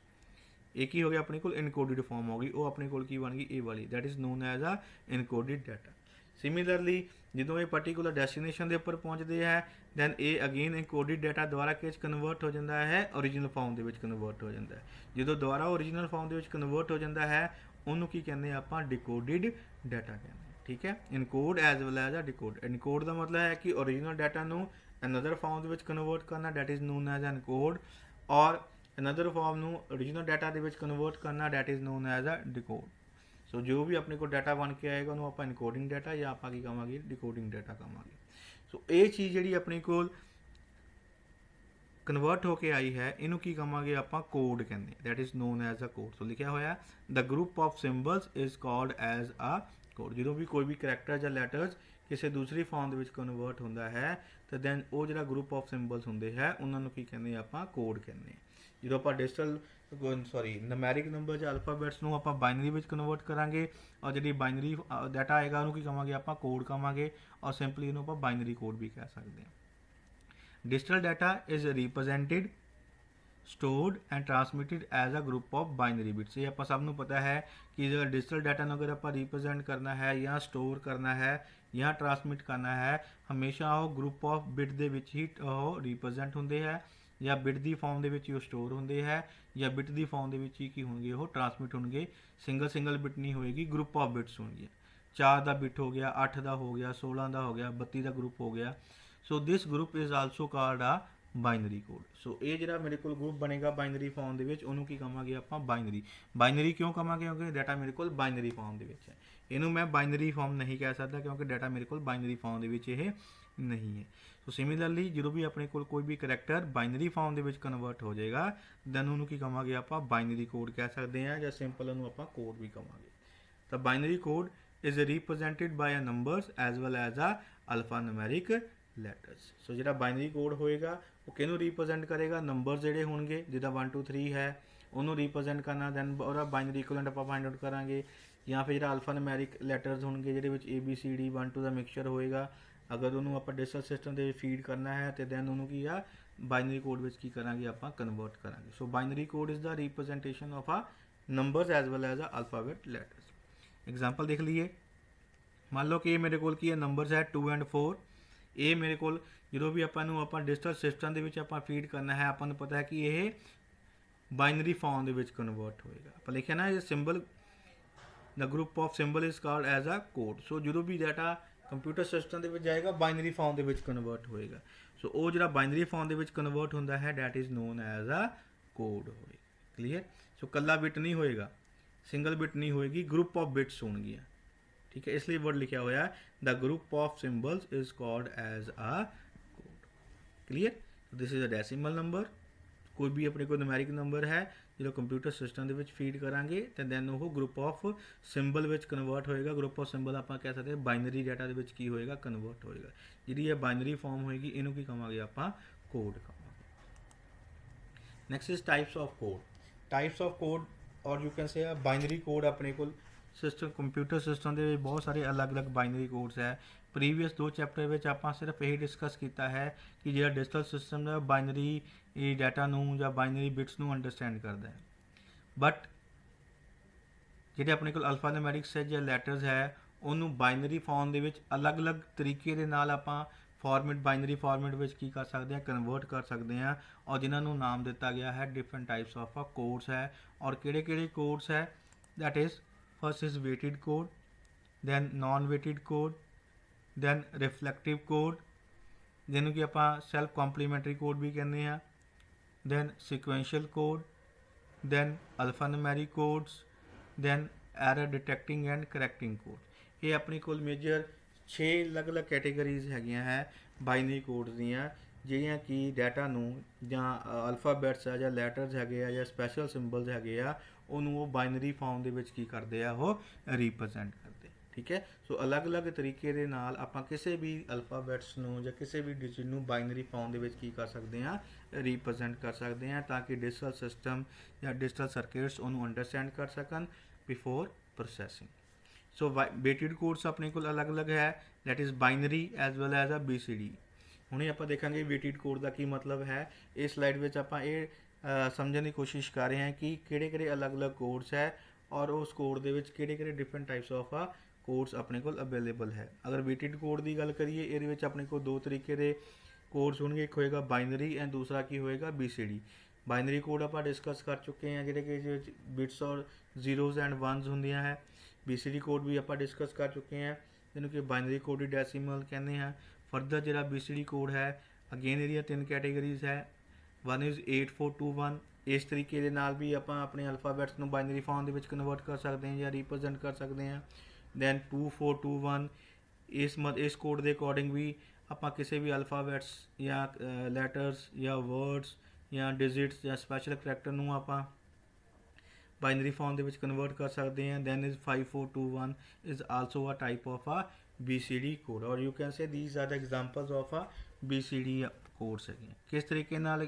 ਇਹ ਕੀ ਹੋ ਗਿਆ ਆਪਣੇ ਕੋਲ ਇਨਕੋਡਿਡ ਫਾਰਮ ਹੋ ਗਈ, ਉਹ ਆਪਣੇ ਕੋਲ ਕੀ ਬਣ ਗਈ ਇਹ ਵਾਲੀ, that is known as a encoded data. Similarly ਜਦੋਂ ਇਹ ਪਰਟੀਕੂਲਰ ਡੈਸਟੀਨੇਸ਼ਨ ਦੇ ਉੱਪਰ ਪਹੁੰਚਦੇ ਹੈ ਦੈਨ ਇਹ ਅਗੇਨ ਇਨਕੋਡਿਡ ਡਾਟਾ ਦੁਬਾਰਾ ਕਿਸ ਕਨਵਰਟ ਹੋ ਜਾਂਦਾ ਹੈ, ਓਰੀਜਨਲ ਫਾਰਮ ਦੇ ਵਿੱਚ ਕਨਵਰਟ ਹੋ ਜਾਂਦਾ ਹੈ। ਜਦੋਂ ਦੁਬਾਰਾ ਓਰੀਜਨਲ ਫਾਰਮ ਦੇ ਵਿੱਚ ਕਨਵਰਟ ਹੋ ਜਾਂਦਾ ਹੈ ਉਹਨੂੰ ਕੀ ਕਹਿੰਦੇ ਆਪਾਂ ਡਿਕੋਡਿਡ ਡਾਟਾ ਕਹਿੰਦੇ ਹਾਂ। ਠੀਕ ਹੈ, encode as well as a decode. Encode ਦਾ ਮਤਲਬ ਹੈ ਕਿ ਓਰੀਜਨਲ ਡਾਟਾ ਨੂੰ ਅਨਦਰ ਫਾਰਮ ਦੇ ਵਿੱਚ ਕਨਵਰਟ ਕਰਨਾ, that is known as encode, or another form ਨੂੰ ਓਰੀਜਨਲ ਡਾਟਾ ਦੇ ਵਿੱਚ ਕਨਵਰਟ ਕਰਨਾ, that is known as a decode. So ਜੋ ਵੀ ਆਪਣੇ ਕੋਲ ਡਾਟਾ ਬਣ ਕੇ ਆਏਗਾ ਉਹਨੂੰ ਆਪਾਂ ਇਨਕੋਡਿੰਗ ਡਾਟਾ ਜਾਂ ਆਪਾਂ ਕੀ ਕਹਾਂਗੇ ਡਿਕੋਡਿੰਗ ਡਾਟਾ ਕਹਾਂਗੇ। ਸੋ ਇਹ ਚੀਜ਼ ਜਿਹੜੀ ਆਪਣੇ ਕੋਲ ਕਨਵਰਟ ਹੋ ਕੇ ਆਈ ਹੈ ਇਹਨੂੰ ਕੀ ਕਹਾਂਗੇ ਆਪਾਂ ਕੋਡ ਕਹਿੰਦੇ, that is known as a code. So ਲਿਖਿਆ ਹੋਇਆ the group of symbols is called as a code. ਜਦੋਂ ਵੀ ਕੋਈ ਵੀ ਕਰੈਕਟਰ ਜਾਂ ਲੈਟਰਸ ਕਿਸੇ ਦੂਸਰੀ ਫਾਰਮ ਦੇ ਵਿੱਚ ਕਨਵਰਟ ਹੁੰਦਾ ਹੈ ਤਾਂ ਦੈਨ ਉਹ ਜਿਹੜਾ ਗਰੁੱਪ ਆਫ ਸਿੰਬਲਸ ਹੁੰਦੇ ਹੈ ਉਹਨਾਂ ਨੂੰ ਕੀ ਕਹਿੰਦੇ ਆਪਾਂ ਕੋਡ ਕਹਿੰਦੇ। ਜਦੋਂ ਆਪਾਂ ਡਿਜੀਟਲ ਨਮੈਰਿਕ ਨੰਬਰ ਜਾਂ ਅਲਫਾਬੈਟਸ ਨੂੰ ਆਪਾਂ ਬਾਈਨਰੀ ਵਿੱਚ ਕਨਵਰਟ ਕਰਾਂਗੇ ਔਰ ਜਿਹੜੀ ਬਾਈਨਰੀ ਡਾਟਾ ਆਏਗਾ ਉਹਨੂੰ ਕੀ ਕਹਾਂਗੇ ਆਪਾਂ ਕੋਡ ਕਹਾਂਗੇ, ਔਰ ਸਿੰਪਲੀ ਇਹਨੂੰ ਆਪਾਂ ਬਾਈਨਰੀ ਕੋਡ ਵੀ ਕਹਿ ਸਕਦੇ ਹਾਂ। Digital data is represented, stored and transmitted as a group of binary bits। ਇਹ ਆਪਾਂ ਸਭ ਨੂੰ ਪਤਾ ਹੈ ਕਿ ਜਿਹੜਾ ਡਿਜੀਟਲ ਡਾਟਾ ਨੂੰ ਅਗਰ ਆਪਾਂ ਰਿਪਰੈਜ਼ੈਂਟ ਕਰਨਾ ਹੈ ਜਾਂ ਸਟੋਰ ਕਰਨਾ ਹੈ ਜਾਂ ਟਰਾਂਸਮਿਟ ਕਰਨਾ ਹੈ ਹਮੇਸ਼ਾ ਉਹ ਗਰੁੱਪ ਆਫ ਬਿਟ ਦੇ ਵਿੱਚ ਹੀ ਉਹ ਰਿਪਰੈਜ਼ੈਂਟ ਹੁੰਦੇ ਹੈ, ਜਾਂ ਬਿਟ ਦੀ ਫਾਰਮ ਦੇ ਵਿੱਚ ਉਹ ਸਟੋਰ ਹੁੰਦੇ ਹੈ, ਜਾਂ ਬਿਟ ਦੀ ਫਾਰਮ ਦੇ ਵਿੱਚ ਹੀ ਕੀ ਹੋਣਗੇ ਉਹ ਟਰਾਂਸਮਿਟ ਹੋਣਗੇ। ਸਿੰਗਲ ਬਿਟ ਨਹੀਂ ਹੋਏਗੀ, ਗਰੁੱਪ ਆਫ ਬਿਟਸ ਹੋਣਗੀਆਂ। 4 ਦਾ ਬਿਟ ਹੋ ਗਿਆ, 8 ਦਾ ਹੋ ਗਿਆ, 16 ਦਾ ਹੋ ਗਿਆ, 32 ਦਾ ਗਰੁੱਪ ਹੋ ਗਿਆ। So this group is also called ਆ ਬਾਈਨਰੀ ਕੋਡ। ਸੋ ਇਹ ਜਿਹੜਾ ਮੇਰੇ ਕੋਲ ਗਰੁੱਪ ਬਣੇਗਾ ਬਾਈਨਰੀ ਫਾਰਮ ਦੇ ਵਿੱਚ ਉਹਨੂੰ ਕੀ ਕਹਾਂਗੇ ਆਪਾਂ ਬਾਈਨਰੀ। ਬਾਈਨਰੀ ਕਿਉਂ ਕਹਾਂਗੇ, ਕਿਉਂਕਿ ਡਾਟਾ ਮੇਰੇ ਕੋਲ ਬਾਈਨਰੀ ਫਾਰਮ ਦੇ ਵਿੱਚ ਹੈ। ਇਹਨੂੰ ਮੈਂ ਬਾਈਨਰੀ ਫਾਰਮ ਨਹੀਂ ਕਹਿ ਸਕਦਾ ਕਿਉਂਕਿ ਡਾਟਾ ਮੇਰੇ ਕੋਲ ਬਾਈਨਰੀ ਫਾਰਮ ਦੇ ਵਿੱਚ ਇਹ ਨਹੀਂ ਹੈ। ਸੋ ਸਿਮਿਲਰਲੀ ਜਦੋਂ ਵੀ ਆਪਣੇ ਕੋਲ ਕੋਈ ਵੀ ਕਰੈਕਟਰ ਬਾਈਨਰੀ ਫਾਰਮ ਦੇ ਵਿੱਚ ਕਨਵਰਟ ਹੋ ਜਾਏਗਾ ਦੈਨ ਉਹਨੂੰ ਕੀ ਕਹਾਂਗੇ ਆਪਾਂ ਬਾਈਨਰੀ ਕੋਡ ਕਹਿ ਸਕਦੇ ਹਾਂ, ਜਾਂ ਸਿੰਪਲ ਉਹਨੂੰ ਆਪਾਂ ਕੋਡ ਵੀ ਕਹਾਂਗੇ। ਤਾਂ binary code is represented by a numbers as well as a alpha numeric letters. So ਜਿਹੜਾ ਬਾਈਨਰੀ ਕੋਡ ਹੋਏਗਾ ਉਹ ਕਿਹਨੂੰ ਰਿਪਰੈਜ਼ੈਂਟ ਕਰੇਗਾ, ਨੰਬਰ ਜਿਹੜੇ ਹੋਣਗੇ ਜਿੱਦਾਂ 1 2 3 ਹੈ ਉਹਨੂੰ ਰਿਪਰੈਜ਼ੈਂਟ ਕਰਨਾ, ਦੈਨ ਉਹਦਾ ਬਾਈਨਰੀ ਇਕੁਇਵਲੈਂਟ ਆਪਾਂ ਫਾਈਂਡ ਆਊਟ ਕਰਾਂਗੇ। ਜਾਂ ਫਿਰ ਜਿਹੜਾ ਅਲਫਾ ਨੂਮੈਰਿਕ ਲੈਟਰਸ ਹੋਣਗੇ ਜਿਹਦੇ ਵਿੱਚ ABCD 1 2 ਦਾ ਮਿਕਸਚਰ ਹੋਏਗਾ, ਅਗਰ ਉਹਨੂੰ ਆਪਾਂ ਡਿਜੀਟਲ ਸਿਸਟਮ ਦੇ ਫੀਡ ਕਰਨਾ ਹੈ ਤੇ ਦੈਨ ਉਹਨੂੰ ਕੀ ਆ ਬਾਈਨਰੀ ਕੋਡ ਵਿੱਚ ਕੀ ਕਰਾਂਗੇ ਆਪਾਂ ਕਨਵਰਟ ਕਰਾਂਗੇ। So binary code is the representation of a numbers as well as a alphabet letters. Example ਦੇਖ ਲਈਏ, ਮੰਨ ਲਓ ਕਿ ਇਹ ਮੇਰੇ ਕੋਲ ਕੀ ਹੈ ਨੰਬਰਸ ਹੈ 2 and 4। ਇਹ ਮੇਰੇ ਕੋਲ ਜਦੋਂ ਵੀ ਆਪਾਂ ਨੂੰ ਆਪਾਂ ਡਿਜੀਟਲ ਸਿਸਟਮ ਦੇ ਵਿੱਚ ਆਪਾਂ ਫੀਡ ਕਰਨਾ ਹੈ ਆਪਾਂ ਨੂੰ ਪਤਾ ਹੈ ਕਿ ਇਹ ਬਾਈਨਰੀ ਫਾਰਮ ਦੇ ਵਿੱਚ ਕਨਵਰਟ ਹੋਏਗਾ। ਆਪਾਂ ਲਿਖਿਆ ਨਾ ਇਹ symbol the group of symbol is called as a code. So ਜਦੋਂ ਵੀ ਡਾਟਾ ਕੰਪਿਊਟਰ ਸਿਸਟਮ ਦੇ ਵਿੱਚ ਜਾਏਗਾ ਬਾਈਨਰੀ ਫਾਰਮ ਦੇ ਵਿੱਚ ਕਨਵਰਟ ਹੋਏਗਾ। ਸੋ ਉਹ ਜਿਹੜਾ ਬਾਈਨਰੀ ਫਾਰਮ ਦੇ ਵਿੱਚ ਕਨਵਰਟ ਹੁੰਦਾ ਹੈ that is known as a code ਹੋਏਗਾ। ਕਲੀਅਰ। ਸੋ ਕੱਲਾ ਬਿਟ ਨਹੀਂ ਹੋਏਗਾ, ਸਿੰਗਲ ਬਿਟ ਨਹੀਂ ਹੋਏਗੀ, ਗਰੁੱਪ ਆਫ ਬਿਟਸ ਹੋਣਗੀਆਂ। ਠੀਕ ਹੈ, ਇਸ ਲਈ ਵਰਡ ਲਿਖਿਆ ਹੋਇਆ the group of symbols is called as a code. Clear. This is a decimal number. ਕੋਈ ਵੀ ਆਪਣੇ ਕੋਲ ਨੂਮੈਰਿਕ ਨੰਬਰ ਹੈ ਜਦੋਂ ਕੰਪਿਊਟਰ ਸਿਸਟਮ ਦੇ ਵਿੱਚ ਫੀਡ ਕਰਾਂਗੇ ਤੇ ਦੈਨ ਉਹ ਗਰੁੱਪ ਆਫ ਸਿੰਬਲ ਵਿੱਚ ਕਨਵਰਟ ਹੋਏਗਾ। ਗਰੁੱਪ ਆਫ ਸਿੰਬਲ ਆਪਾਂ ਕਹਿ ਸਕਦੇ ਹਾਂ ਬਾਈਨਰੀ ਡਾਟਾ ਦੇ ਵਿੱਚ ਕੀ ਹੋਏਗਾ ਕਨਵਰਟ ਹੋਏਗਾ। ਜਿਹੜੀ ਇਹ ਬਾਈਨਰੀ ਫਾਰਮ ਹੋਏਗੀ ਇਹਨੂੰ ਕੀ ਕਹਾਂਗੇ ਆਪਾਂ ਕੋਡ ਕਹਾਂਗੇ। Next is types of code. Types of code or you can ਸੇ ਆ ਬਾਈਨਰੀ ਕੋਡ ਆਪਣੇ ਕੋਲ ਸਿਸਟਮ ਕੰਪਿਊਟਰ ਸਿਸਟਮ ਦੇ ਵਿੱਚ ਬਹੁਤ ਸਾਰੇ ਅਲੱਗ-ਅਲੱਗ ਬਾਈਨਰੀ ਕੋਡਸ ਹੈ। ਪ੍ਰੀਵੀਅਸ 2 ਚੈਪਟਰ ਵਿੱਚ ਆਪਾਂ ਸਿਰਫ ਇਹ ਡਿਸਕਸ ਕੀਤਾ ਹੈ ਕਿ ਜਿਹੜਾ ਡਿਜੀਟਲ ਸਿਸਟਮ ਦਾ ਬਾਈਨਰੀ ਡਾਟਾ ਨੂੰ ਜਾਂ ਬਾਈਨਰੀ ਬਿਟਸ ਨੂੰ ਅੰਡਰਸਟੈਂਡ ਕਰਦਾ ਹੈ। ਬਟ ਜਿਹੜੇ ਆਪਣੇ ਕੋਲ ਅਲਫਾ ਨੂਮੈਰਿਕਸ ਹੈ ਜਾਂ ਲੈਟਰਸ ਹੈ ਉਹਨੂੰ ਬਾਈਨਰੀ ਫਾਰਮ ਦੇ ਵਿੱਚ ਅਲੱਗ-ਅਲੱਗ ਤਰੀਕੇ ਦੇ ਨਾਲ ਆਪਾਂ ਬਾਈਨਰੀ ਫਾਰਮੈਟ ਵਿੱਚ ਕੀ ਕਰ ਸਕਦੇ ਹਾਂ ਕਨਵਰਟ ਕਰ ਸਕਦੇ ਹਾਂ, ਔਰ ਜਿਨ੍ਹਾਂ ਨੂੰ ਨਾਮ ਦਿੱਤਾ ਗਿਆ ਹੈ ਡਿਫਰੈਂਟ ਟਾਈਪਸ ਆਫ ਕੋਡਸ ਹੈ। ਔਰ ਕਿਹੜੇ ਕੋਡਸ ਹੈ that is first is weighted code, then non weighted code, then reflective code, ਜਿਹਨੂੰ ਕਿ ਆਪਾਂ ਸੈਲਫ ਕੰਪਲੀਮੈਂਟਰੀ ਕੋਡ ਵੀ ਕਹਿੰਦੇ ਆ। Then sequential code, then alphanumeric codes, then error detecting and correcting code. ਇਹ ਆਪਣੀ ਕੋਲ ਮੇਜਰ 6 ਅਲੱਗ-ਅਲੱਗ ਕੈਟੇਗਰੀਜ਼ ਹੈਗੀਆਂ ਹੈ ਬਾਈਨਰੀ ਕੋਡਸ ਦੀਆਂ, ਜਿਹੜੀਆਂ ਕਿ ਡਾਟਾ ਨੂੰ ਜਾਂ ਅਲਫਾਬੈਟਸ ਆ ਜਾਂ ਲੈਟਰਸ ਹੈਗੇ ਆ ਜਾਂ ਸਪੈਸ਼ਲ ਸਿੰਬਲਸ ਹੈਗੇ ਆ, ਉਹਨੂੰ ਉਹ ਬਾਈਨਰੀ ਫਾਰਮ ਦੇ ਵਿੱਚ ਕੀ ਕਰਦੇ ਆ, ਉਹ ਰੀਪ੍ਰਜੈਂਟ ਕਰਦੇ। ਠੀਕ ਹੈ, ਸੋ ਅਲੱਗ-ਅਲੱਗ ਤਰੀਕੇ ਦੇ ਨਾਲ ਆਪਾਂ ਕਿਸੇ ਵੀ ਅਲਫਾਬੈਟਸ ਨੂੰ ਜਾਂ ਕਿਸੇ ਵੀ ਡਿਜਿਟ ਨੂੰ ਬਾਈਨਰੀ ਫਾਰਮ ਦੇ ਵਿੱਚ ਕੀ ਕਰ ਸਕਦੇ ਹਾਂ, ਰੀਪ੍ਰਜੈਂਟ ਕਰ ਸਕਦੇ ਹਾਂ, ਤਾਂ ਕਿ ਡਿਜੀਟਲ ਸਿਸਟਮ ਜਾਂ ਡਿਜੀਟਲ ਸਰਕਿਟਸ ਉਹਨੂੰ ਅੰਡਰਸਟੈਂਡ ਕਰ ਸਕਣ before processing. So weighted codes ਆਪਣੇ ਕੋਲ ਅਲੱਗ-ਅਲੱਗ ਹੈ, that is binary as well as a BCD। ਹੁਣੇ ਆਪਾਂ ਦੇਖਾਂਗੇ ਵੇਟਡ ਕੋਡ ਦਾ ਕੀ ਮਤਲਬ ਹੈ। ਇਸ ਸਲਾਈਡ ਵਿੱਚ ਆਪਾਂ ਇਹ ਸਮਝਣ ਦੀ ਕੋਸ਼ਿਸ਼ ਕਰ ਰਹੇ ਹਾਂ ਕਿ ਕਿਹੜੇ-ਕਿਹੜੇ ਅਲੱਗ-ਅਲੱਗ ਕੋਡਸ ਹੈ ਔਰ ਉਸ ਕੋਡ ਦੇ ਵਿੱਚ ਕਿਹੜੇ-ਕਿਹੜੇ ਡਿਫਰੈਂਟ ਟਾਈਪਸ ਆਫ ਕੋਡਸ ਆਪਣੇ ਕੋਲ ਅਵੇਲੇਬਲ ਹੈ। ਅਗਰ ਵੇਟਡ ਕੋਡ ਦੀ ਗੱਲ ਕਰੀਏ, ਇਹਦੇ ਵਿੱਚ ਆਪਣੇ ਕੋਲ ਦੋ ਤਰੀਕੇ ਦੇ ਕੋਡਸ ਹੋਣਗੇ, ਇੱਕ ਹੋਏਗਾ ਬਾਈਨਰੀ ਐਂਡ ਦੂਸਰਾ ਕੀ ਹੋਏਗਾ, BCD। ਬਾਈਨਰੀ ਕੋਡ ਆਪਾਂ ਡਿਸਕਸ ਕਰ ਚੁੱਕੇ ਹਾਂ, ਜਿਹੜੇ ਕਿ ਇਹਦੇ ਵਿੱਚ ਬਿਟਸ ਔਰ ਜ਼ੀਰੋਜ਼ ਐਂਡ ਵਨਸ ਹੁੰਦੀਆਂ ਹੈ। BCD ਕੋਡ ਵੀ ਆਪਾਂ ਡਿਸਕਸ ਕਰ ਚੁੱਕੇ ਹਾਂ, ਜਿਹਨੂੰ ਕਿ ਬਾਈਨਰੀ ਕੋਡ ਦੀ ਡੈਸੀਮਲ ਕਹਿੰਦੇ ਹਾਂ। ਫਰਦਰ ਜਿਹੜਾ BCD ਕੋਡ ਹੈ, ਅਗੇਨ ਇਹਦੀਆਂ 3 ਕੈਟੇਗਰੀਜ਼ ਹੈ। One is 8421। ਇਸ ਤਰੀਕੇ ਦੇ ਨਾਲ ਵੀ ਆਪਾਂ ਆਪਣੇ ਅਲਫਾਬੈਟਸ ਨੂੰ ਬਾਈਨਰੀ ਫਾਰਮ ਦੇ ਵਿੱਚ ਕਨਵਰਟ ਕਰ ਸਕਦੇ ਹਾਂ ਜਾਂ ਰੀਪ੍ਰਜੈਂਟ ਕਰ ਸਕਦੇ ਹਾਂ। ਦੈਨ 2421, ਇਸ ਕੋਡ ਦੇ ਅਕੋਰਡਿੰਗ ਵੀ ਆਪਾਂ ਕਿਸੇ ਵੀ ਅਲਫਾਬੈਟਸ ਜਾਂ ਲੈਟਰਸ ਜਾਂ ਵਰਡਸ ਜਾਂ ਡਿਜਿਟਸ ਜਾਂ ਸਪੈਸ਼ਲ ਕਰੈਕਟਰ ਨੂੰ ਆਪਾਂ ਬਾਈਨਰੀ ਫਾਰਮ ਦੇ ਵਿੱਚ ਕਨਵਰਟ ਕਰ ਸਕਦੇ ਹਾਂ। Then is 5421 is also a type of BCD code, or you can say these are the examples of BCD codes ਹੈਗੀਆਂ। ਕਿਸ ਤਰੀਕੇ ਨਾਲ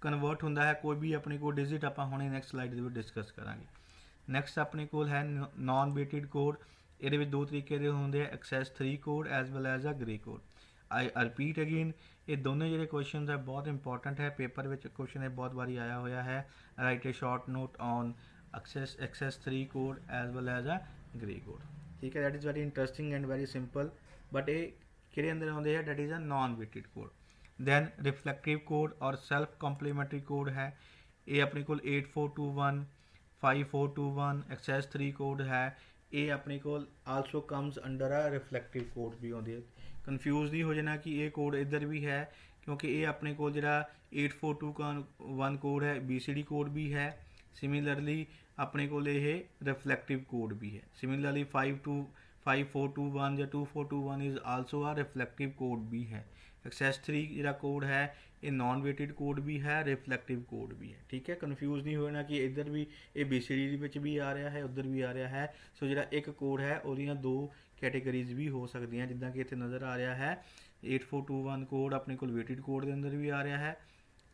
ਕਨਵਰਟ ਹੁੰਦਾ ਹੈ ਕੋਈ ਵੀ ਆਪਣੇ ਕੋਲ ਡਿਜਿਟ, ਆਪਾਂ ਹੁਣੇ ਨੈਕਸਟ ਸਲਾਈਡ ਦੇ ਵਿੱਚ ਡਿਸਕਸ ਕਰਾਂਗੇ। ਨੈਕਸਟ ਆਪਣੇ ਕੋਲ ਹੈ ਨਾਨ ਵੇਟਡ ਕੋਡ। ਇਹਦੇ ਵਿੱਚ ਦੋ ਤਰੀਕੇ ਦੇ ਹੁੰਦੇ ਆ, excess 3 code as well as a Gray code. I repeat again, ਇਹ ਦੋਨੇ ਜਿਹੜੇ ਕੁਐਸਚਨਸ ਹੈ ਬਹੁਤ ਇੰਪੋਰਟੈਂਟ ਹੈ, ਪੇਪਰ ਵਿੱਚ ਕੁਐਸਚਨ ਇਹ ਬਹੁਤ ਵਾਰੀ ਆਇਆ ਹੋਇਆ ਹੈ। Write a short note on excess 3 code as well as a Gray code. ਠੀਕ ਹੈ, that is very interesting and very simple, but ਇਹ ਕਿਹੜੇ ਅੰਦਰ ਆਉਂਦੇ ਹੈ, that is a non weighted code. Then reflective code ਔਰ ਸੈਲਫ ਕੰਪਲੀਮੈਂਟਰੀ ਕੋਡ ਹੈ। ਇਹ ਆਪਣੇ ਕੋਲ 8421, 5421 ਐਕਸੈਸ 3 ਕੋਡ ਹੈ। ਇਹ ਆਪਣੇ ਕੋਲ ਆਲਸੋ ਕਮਸ ਅੰਡਰ ਅ ਰਿਫਲੈਕਟਿਵ ਕੋਡ ਵੀ ਆਉਂਦੀ ਹੈ। ਕਨਫਿਊਜ਼ ਨਹੀਂ ਹੋ ਜਾਣਾ ਕਿ ਇਹ ਕੋਡ ਇੱਧਰ ਵੀ ਹੈ, ਕਿਉਂਕਿ ਇਹ ਆਪਣੇ ਕੋਲ ਜਿਹੜਾ 8421 ਕੋਡ ਹੈ BCD ਕੋਡ ਵੀ ਹੈ। ਸਿਮਿਲਰਲੀ ਆਪਣੇ ਕੋਲ ਇਹ ਰਿਫਲੈਕਟਿਵ ਕੋਡ ਵੀ ਹੈ। ਸਿਮਿਲਰਲੀ 5421 ਜਾਂ 2421 ਇਜ਼ ਆਲਸੋ ਆ ਰਿਫਲੈਕਟਿਵ ਕੋਡ ਵੀ ਹੈ। ਐਕਸੈਸ 3 ਜਿਹੜਾ ਕੋਡ ਹੈ ਇਹ ਨਾਨ ਵੇਟਡ ਕੋਡ ਵੀ ਹੈ, ਰਿਫਲੈਕਟਿਵ ਕੋਡ ਵੀ ਹੈ। ਠੀਕ ਹੈ, ਕਨਫਿਊਜ਼ ਨਹੀਂ ਹੋਣਾ ਕਿ ਇੱਧਰ ਵੀ ਇਹ BCD ਦੇ ਵਿੱਚ ਵੀ ਆ ਰਿਹਾ ਹੈ, ਉੱਧਰ ਵੀ ਆ ਰਿਹਾ ਹੈ। ਸੋ ਜਿਹੜਾ ਇੱਕ ਕੋਡ ਹੈ ਉਹਦੀਆਂ ਦੋ ਕੈਟੇਗਰੀਜ਼ ਵੀ ਹੋ ਸਕਦੀਆਂ, ਜਿੱਦਾਂ ਕਿ ਇੱਥੇ ਨਜ਼ਰ ਆ ਰਿਹਾ ਹੈ 8421 ਕੋਡ ਆਪਣੇ ਕੋਲ ਵੇਟਡ ਕੋਡ ਦੇ ਅੰਦਰ ਵੀ ਆ ਰਿਹਾ ਹੈ।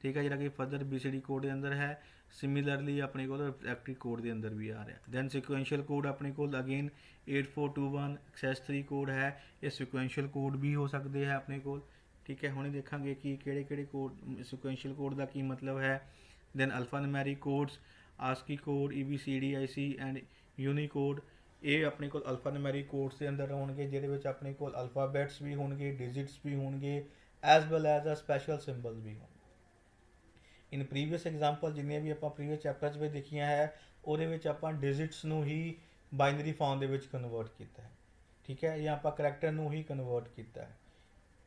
ਠੀਕ ਹੈ, ਜਿਹੜਾ ਕਿ ਫਰਦਰ BCD ਕੋਡ ਦੇ ਅੰਦਰ ਹੈ। ਸਿਮਿਲਰਲੀ ਆਪਣੇ ਕੋਲ ਰਿਫਲੈਕਟਿਵ ਕੋਡ ਦੇ ਅੰਦਰ ਵੀ ਆ ਰਿਹਾ। ਦੈਨ ਸਿਕੁਐਂਸ਼ੀਅਲ ਕੋਡ ਆਪਣੇ ਕੋਲ ਅਗੇਨ 8421 ਐਕਸੈਸ 3 ਕੋਡ ਹੈ, ਇਹ ਸਿਕੁਐਂਸ਼ੀਅਲ ਕੋਡ ਵੀ ਹੋ ਸਕਦੇ ਹੈ ਆਪਣੇ ਕੋਲ। ਠੀਕ ਹੈ, ਹੁਣੇ ਦੇਖਾਂਗੇ ਕਿ ਕਿਹੜੇ ਕੋਡ ਸਿਕੁਐਂਸ਼ੀਅਲ ਕੋਡ ਦਾ ਕੀ ਮਤਲਬ ਹੈ। Then alphanumeric codes, ASCII code, EBCD, IC and unicode. ਇਹ ਆਪਣੇ ਕੋਲ ਅਲਫਾਨੁਮੈਰਿਕ ਕੋਡਸ ਦੇ ਅੰਦਰ ਹੋਣਗੇ, ਜਿਹਦੇ ਵਿੱਚ ਆਪਣੇ ਕੋਲ ਅਲਫਾਬੈਟਸ ਵੀ ਹੋਣਗੇ, ਡਿਜਿਟਸ ਵੀ ਹੋਣਗੇ, as well as a special symbols ਵੀ ਹੋਣਗੇ। ਇਨ ਪ੍ਰੀਵੀਅਸ ਐਗਜ਼ਾਮਪਲ ਜਿੰਨੀਆਂ ਵੀ ਆਪਾਂ ਪ੍ਰੀਵੀਅਸ ਚੈਪਟਰਸ ਵਿੱਚ ਦੇਖੀਆਂ ਹੈ, ਉਹਦੇ ਵਿੱਚ ਆਪਾਂ ਡਿਜਿਟਸ ਨੂੰ ਹੀ ਬਾਈਨਰੀ ਫਾਰਮ ਦੇ ਵਿੱਚ ਕਨਵਰਟ ਕੀਤਾ ਹੈ। ਠੀਕ ਹੈ, ਜਾਂ ਆਪਾਂ ਕਰੈਕਟਰ ਨੂੰ ਹੀ ਕਨਵਰਟ ਕੀਤਾ ਹੈ।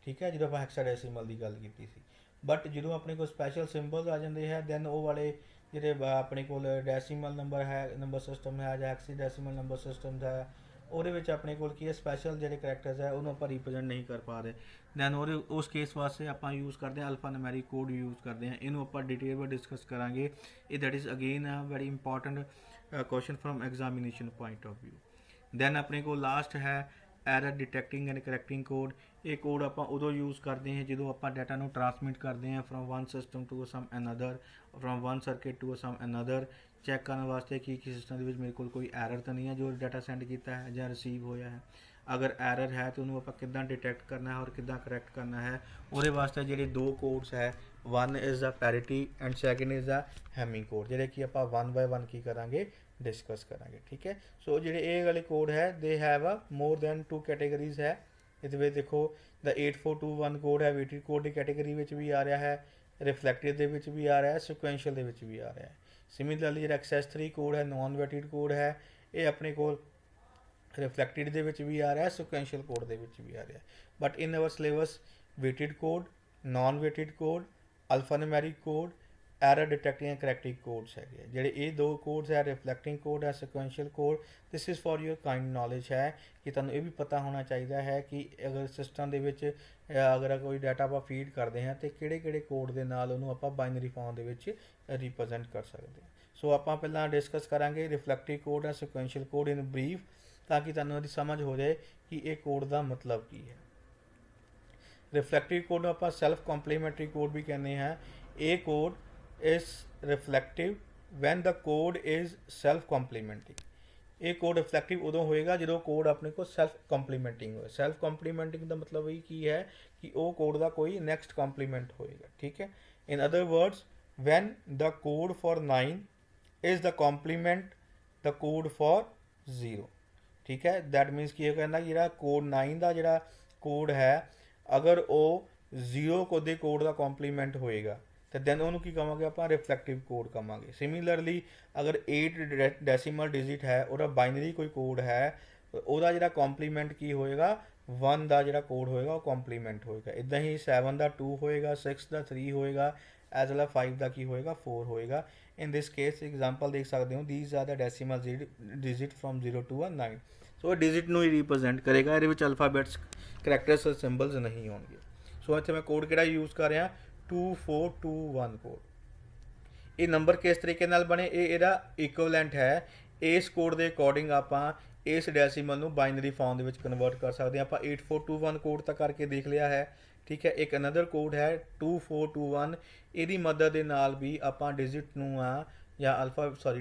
ਠੀਕ ਹੈ, ਜਦੋਂ ਆਪਾਂ ਹੈਕਸਾਡੈਸੀਮਲ ਦੀ ਗੱਲ ਕੀਤੀ ਸੀ। ਬਟ ਜਦੋਂ ਆਪਣੇ ਕੋਲ ਸਪੈਸ਼ਲ ਸਿੰਬਲਸ ਆ ਜਾਂਦੇ ਹੈ, ਦੈਨ ਉਹ ਵਾਲੇ ਜਿਹੜੇ ਆਪਣੇ ਕੋਲ ਡੈਸੀਮਲ ਨੰਬਰ ਹੈ, ਨੰਬਰ ਸਿਸਟਮ ਹੈ ਜਾਂ ਹੈਕਸਾਡੈਸੀਮਲ ਨੰਬਰ ਸਿਸਟਮ ਹੈ, ਉਹਦੇ ਵਿੱਚ ਆਪਣੇ ਕੋਲ ਕੀ ਹੈ, ਸਪੈਸ਼ਲ ਜਿਹੜੇ ਕਰੈਕਟਰਸ ਹੈ ਉਹਨੂੰ ਆਪਾਂ ਰਿਪਰੈਜ਼ੈਂਟ ਨਹੀਂ ਕਰ ਪਾ ਰਹੇ। ਦੈਨ ਉਸ ਕੇਸ ਵਾਸਤੇ ਆਪਾਂ ਯੂਜ਼ ਕਰਦੇ ਹਾਂ ਅਲਫਾਨੁਮੈਰਿਕ ਕੋਡ ਯੂਜ਼ ਕਰਦੇ ਹਾਂ। ਇਹਨੂੰ ਆਪਾਂ ਡਿਟੇਲ ਵਿੱਚ ਡਿਸਕਸ ਕਰਾਂਗੇ। ਇਹ that is again a very important question from examination point of view. Then ਆਪਣੇ ਕੋਲ ਲਾਸਟ ਹੈ error detecting and correcting code. ਇਹ ਕੋਡ ਆਪਾਂ ਉਦੋਂ ਯੂਜ਼ ਕਰਦੇ ਹਾਂ ਜਦੋਂ ਆਪਾਂ ਡਾਟਾ ਨੂੰ ਟਰਾਂਸਮਿਟ ਕਰਦੇ ਹਾਂ from one system to some another, from one circuit to some another, check ਕਰਨ ਵਾਸਤੇ ਕਿ ਸਿਸਟਮ ਦੇ ਵਿੱਚ ਮੇਰੇ ਕੋਲ ਕੋਈ ਐਰਰ ਤਾਂ ਨਹੀਂ ਹੈ ਜੋ ਡਾਟਾ ਸੈਂਡ ਕੀਤਾ ਹੈ ਜਾਂ ਰਿਸੀਵ ਹੋਇਆ ਹੈ। ਅਗਰ ਐਰਰ ਹੈ ਤਾਂ ਉਹਨੂੰ ਆਪਾਂ ਕਿੱਦਾਂ ਡਿਟੈਕਟ ਕਰਨਾ ਹੈ ਔਰ ਕਿੱਦਾਂ ਕਰੈਕਟ ਕਰਨਾ ਹੈ। ਉਹਦੇ ਵਾਸਤੇ ਜਿਹੜੇ ਦੋ ਕੋਡਸ ਹੈ, one is a parity and second is a Hamming code, ਜਿਹੜੇ ਕਿ ਆਪਾਂ 1 ਬਾਏ 1 ਕੀ ਕਰਾਂਗੇ, ਡਿਸਕਸ ਕਰਾਂਗੇ। ਠੀਕ ਹੈ, ਸੋ ਜਿਹੜੇ ਇਹ ਵਾਲੇ ਕੋਡ ਹੈ they have a more than 2 categories ਹੈ। ਇਹਦੇ ਵਿੱਚ ਦੇਖੋ ਦ 8421 ਕੋਡ ਹੈ ਵੇਟਡ ਕੋਡ ਦੀ ਕੈਟੇਗਰੀ ਵਿੱਚ ਵੀ ਆ ਰਿਹਾ ਹੈ, ਰਿਫਲੈਕਟਿਵ ਦੇ ਵਿੱਚ ਵੀ ਆ ਰਿਹਾ ਹੈ, ਸਿਕੁਐਂਸ਼ੀਅਲ ਦੇ ਵਿੱਚ ਵੀ ਆ ਰਿਹਾ ਹੈ। ਸਿਮਿਲਰਲੀ ਜਿਹੜਾ ਐਕਸੈਸ 3 ਕੋਡ ਹੈ ਨਾਨ ਵੇਟਡ ਕੋਡ ਹੈ, ਇਹ ਆਪਣੇ ਕੋਲ ਰਿਫਲੈਕਟਿਡ ਦੇ ਵਿੱਚ ਵੀ ਆ ਰਿਹਾ, ਸਿਕੁਐਂਸ਼ੀਅਲ ਕੋਡ ਦੇ ਵਿੱਚ ਵੀ ਆ ਰਿਹਾ। But in our syllabus weighted code, non-weighted code, alphanumeric code, error detecting and correcting codes ਹੈਗੇ ਜਿਹੜੇ ਇਹ ਦੋ codes ਹੈ reflecting code ਹੈ sequential code. this is for your kind knowledge ਹੈ ਕਿ ਤੁਹਾਨੂੰ ਇਹ ਵੀ ਪਤਾ ਹੋਣਾ ਚਾਹੀਦਾ ਹੈ ਕਿ ਅਗਰ ਸਿਸਟਮ ਦੇ ਵਿੱਚ ਅਗਰ ਕੋਈ ਡਾਟਾ ਆਪਾਂ ਫੀਡ ਕਰਦੇ ਹਾਂ ਤੇ ਕਿਹੜੇ ਕਿਹੜੇ ਕੋਡ ਦੇ ਨਾਲ ਉਹਨੂੰ ਆਪਾਂ ਬਾਈਨਰੀ ਫਾਰਮ ਦੇ ਵਿੱਚ ਰਿਪਰੈਜ਼ੈਂਟ ਕਰ ਸਕਦੇ ਹਾਂ. ਸੋ ਆਪਾਂ ਪਹਿਲਾਂ ਡਿਸਕਸ ਕਰਾਂਗੇ reflective code and sequential code in brief ਤਾਂ ਕਿ ਤੁਹਾਨੂੰ ਇਹਦੀ ਸਮਝ ਹੋ ਜਾਏ ਕਿ ਇਹ ਕੋਡ ਦਾ ਮਤਲਬ ਕੀ ਹੈ. ਰਿਫਲੈਕਟਿਵ ਕੋਡ ਨੂੰ ਆਪਾਂ ਸੈਲਫ ਕੰਪਲੀਮੈਂਟਰੀ ਕੋਡ ਵੀ ਕਹਿੰਦੇ ਹਾਂ. ਇਹ code is reflective when the code is self complementing. ਇਹ ਕੋਡ ਰਿਫਲੈਕਟਿਵ ਉਦੋਂ ਹੋਏਗਾ ਜਦੋਂ ਕੋਡ ਆਪਣੇ ਕੋਲ ਸੈਲਫ ਕੰਪਲੀਮੈਂਟਿੰਗ ਹੋਏ. ਸੈਲਫ ਕੰਪਲੀਮੈਂਟਿੰਗ ਦਾ ਮਤਲਬ ਇਹ ਕੀ ਹੈ ਕਿ ਉਹ ਕੋਡ ਦਾ ਕੋਈ ਨੈਕਸਟ ਕੰਪਲੀਮੈਂਟ ਹੋਏਗਾ. ਠੀਕ ਹੈ. ਇਨ other words when the code for 9 is the complement the code for 0. ਠੀਕ ਹੈ. that means ਕੀ ਇਹ ਕਹਿੰਦਾ ਜਿਹੜਾ ਕੋਡ 9 ਦਾ ਜਿਹੜਾ ਕੋਡ ਹੈ ਅਗਰ ਉਹ 0 ਦੇ ਕੋਡ ਦਾ ਕੰਪਲੀਮੈਂਟ ਹੋਏਗਾ ਤੇ ਦੈਨ ਉਹਨੂੰ ਕੀ ਕਹਾਂਗੇ ਆਪਾਂ ਰਿਫਲੈਕਟਿਵ ਕੋਡ ਕਹਾਂਗੇ. ਸਿਮਿਲਰਲੀ ਅਗਰ 8 ਡੈਸੀਮਲ ਡਿਜਿਟ ਹੈ ਉਹਦਾ ਬਾਈਨਰੀ ਕੋਈ ਕੋਡ ਹੈ ਉਹਦਾ ਜਿਹੜਾ ਕੰਪਲੀਮੈਂਟ ਕੀ ਹੋਏਗਾ 1 ਦਾ ਜਿਹੜਾ ਕੋਡ ਹੋਏਗਾ ਉਹ ਕੰਪਲੀਮੈਂਟ ਹੋਏਗਾ. ਇਦਾਂ ਹੀ 7 ਦਾ 2 ਹੋਏਗਾ, 6 ਦਾ 3 ਹੋਏਗਾ, ਐਜ਼ ਵੈਲ 5 ਦਾ ਕੀ ਹੋਏਗਾ 4 ਹੋਏਗਾ. ਇਨ ਦਿਸ ਕੇਸ ਐਗਜ਼ਾਮਪਲ ਦੇਖ ਸਕਦੇ ਹੋ these are the decimal digit from 0 to 9. ਸੋ ਇਹ ਡਿਜਿਟ ਨੂੰ ਹੀ ਰਿਪਰੈਜ਼ੈਂਟ ਕਰੇਗਾ. ਇਹਦੇ ਵਿੱਚ ਅਲਫਾਬੈਟਸ ਕਰੈਕਟਰਸ ਸਿੰਬਲਸ ਨਹੀਂ ਹੋਣਗੇ. ਸੋ ਇੱਥੇ ਮੈਂ ਕੋਡ ਕਿਹੜਾ ਯੂਜ਼ ਕਰ ਰਿਹਾ 2421 ਕੋਡ. ਇਹ ਨੰਬਰ ਕਿਸ ਤਰੀਕੇ ਨਾਲ ਬਣੇ ਇਹ ਇਹਦਾ ਇਕੁਇਵਲੈਂਟ ਹੈ. ਇਸ ਕੋਡ ਦੇ ਅਕੋਰਡਿੰਗ ਆਪਾਂ ਇਸ ਡੈਸੀਮਲ ਨੂੰ ਬਾਈਨਰੀ ਫਾਰਮ ਦੇ ਵਿੱਚ ਕਨਵਰਟ ਕਰ ਸਕਦੇ ਹਾਂ. ਆਪਾਂ 8421 ਕੋਡ ਤਾਂ ਕਰਕੇ ਦੇਖ ਲਿਆ ਹੈ. ਠੀਕ ਹੈ. ਇੱਕ ਅਨਦਰ ਕੋਡ ਹੈ 2421. ਇਹਦੀ ਮਦਦ ਦੇ ਨਾਲ ਵੀ ਆਪਾਂ ਡਿਜਿਟ ਨੂੰ ਜਾਂ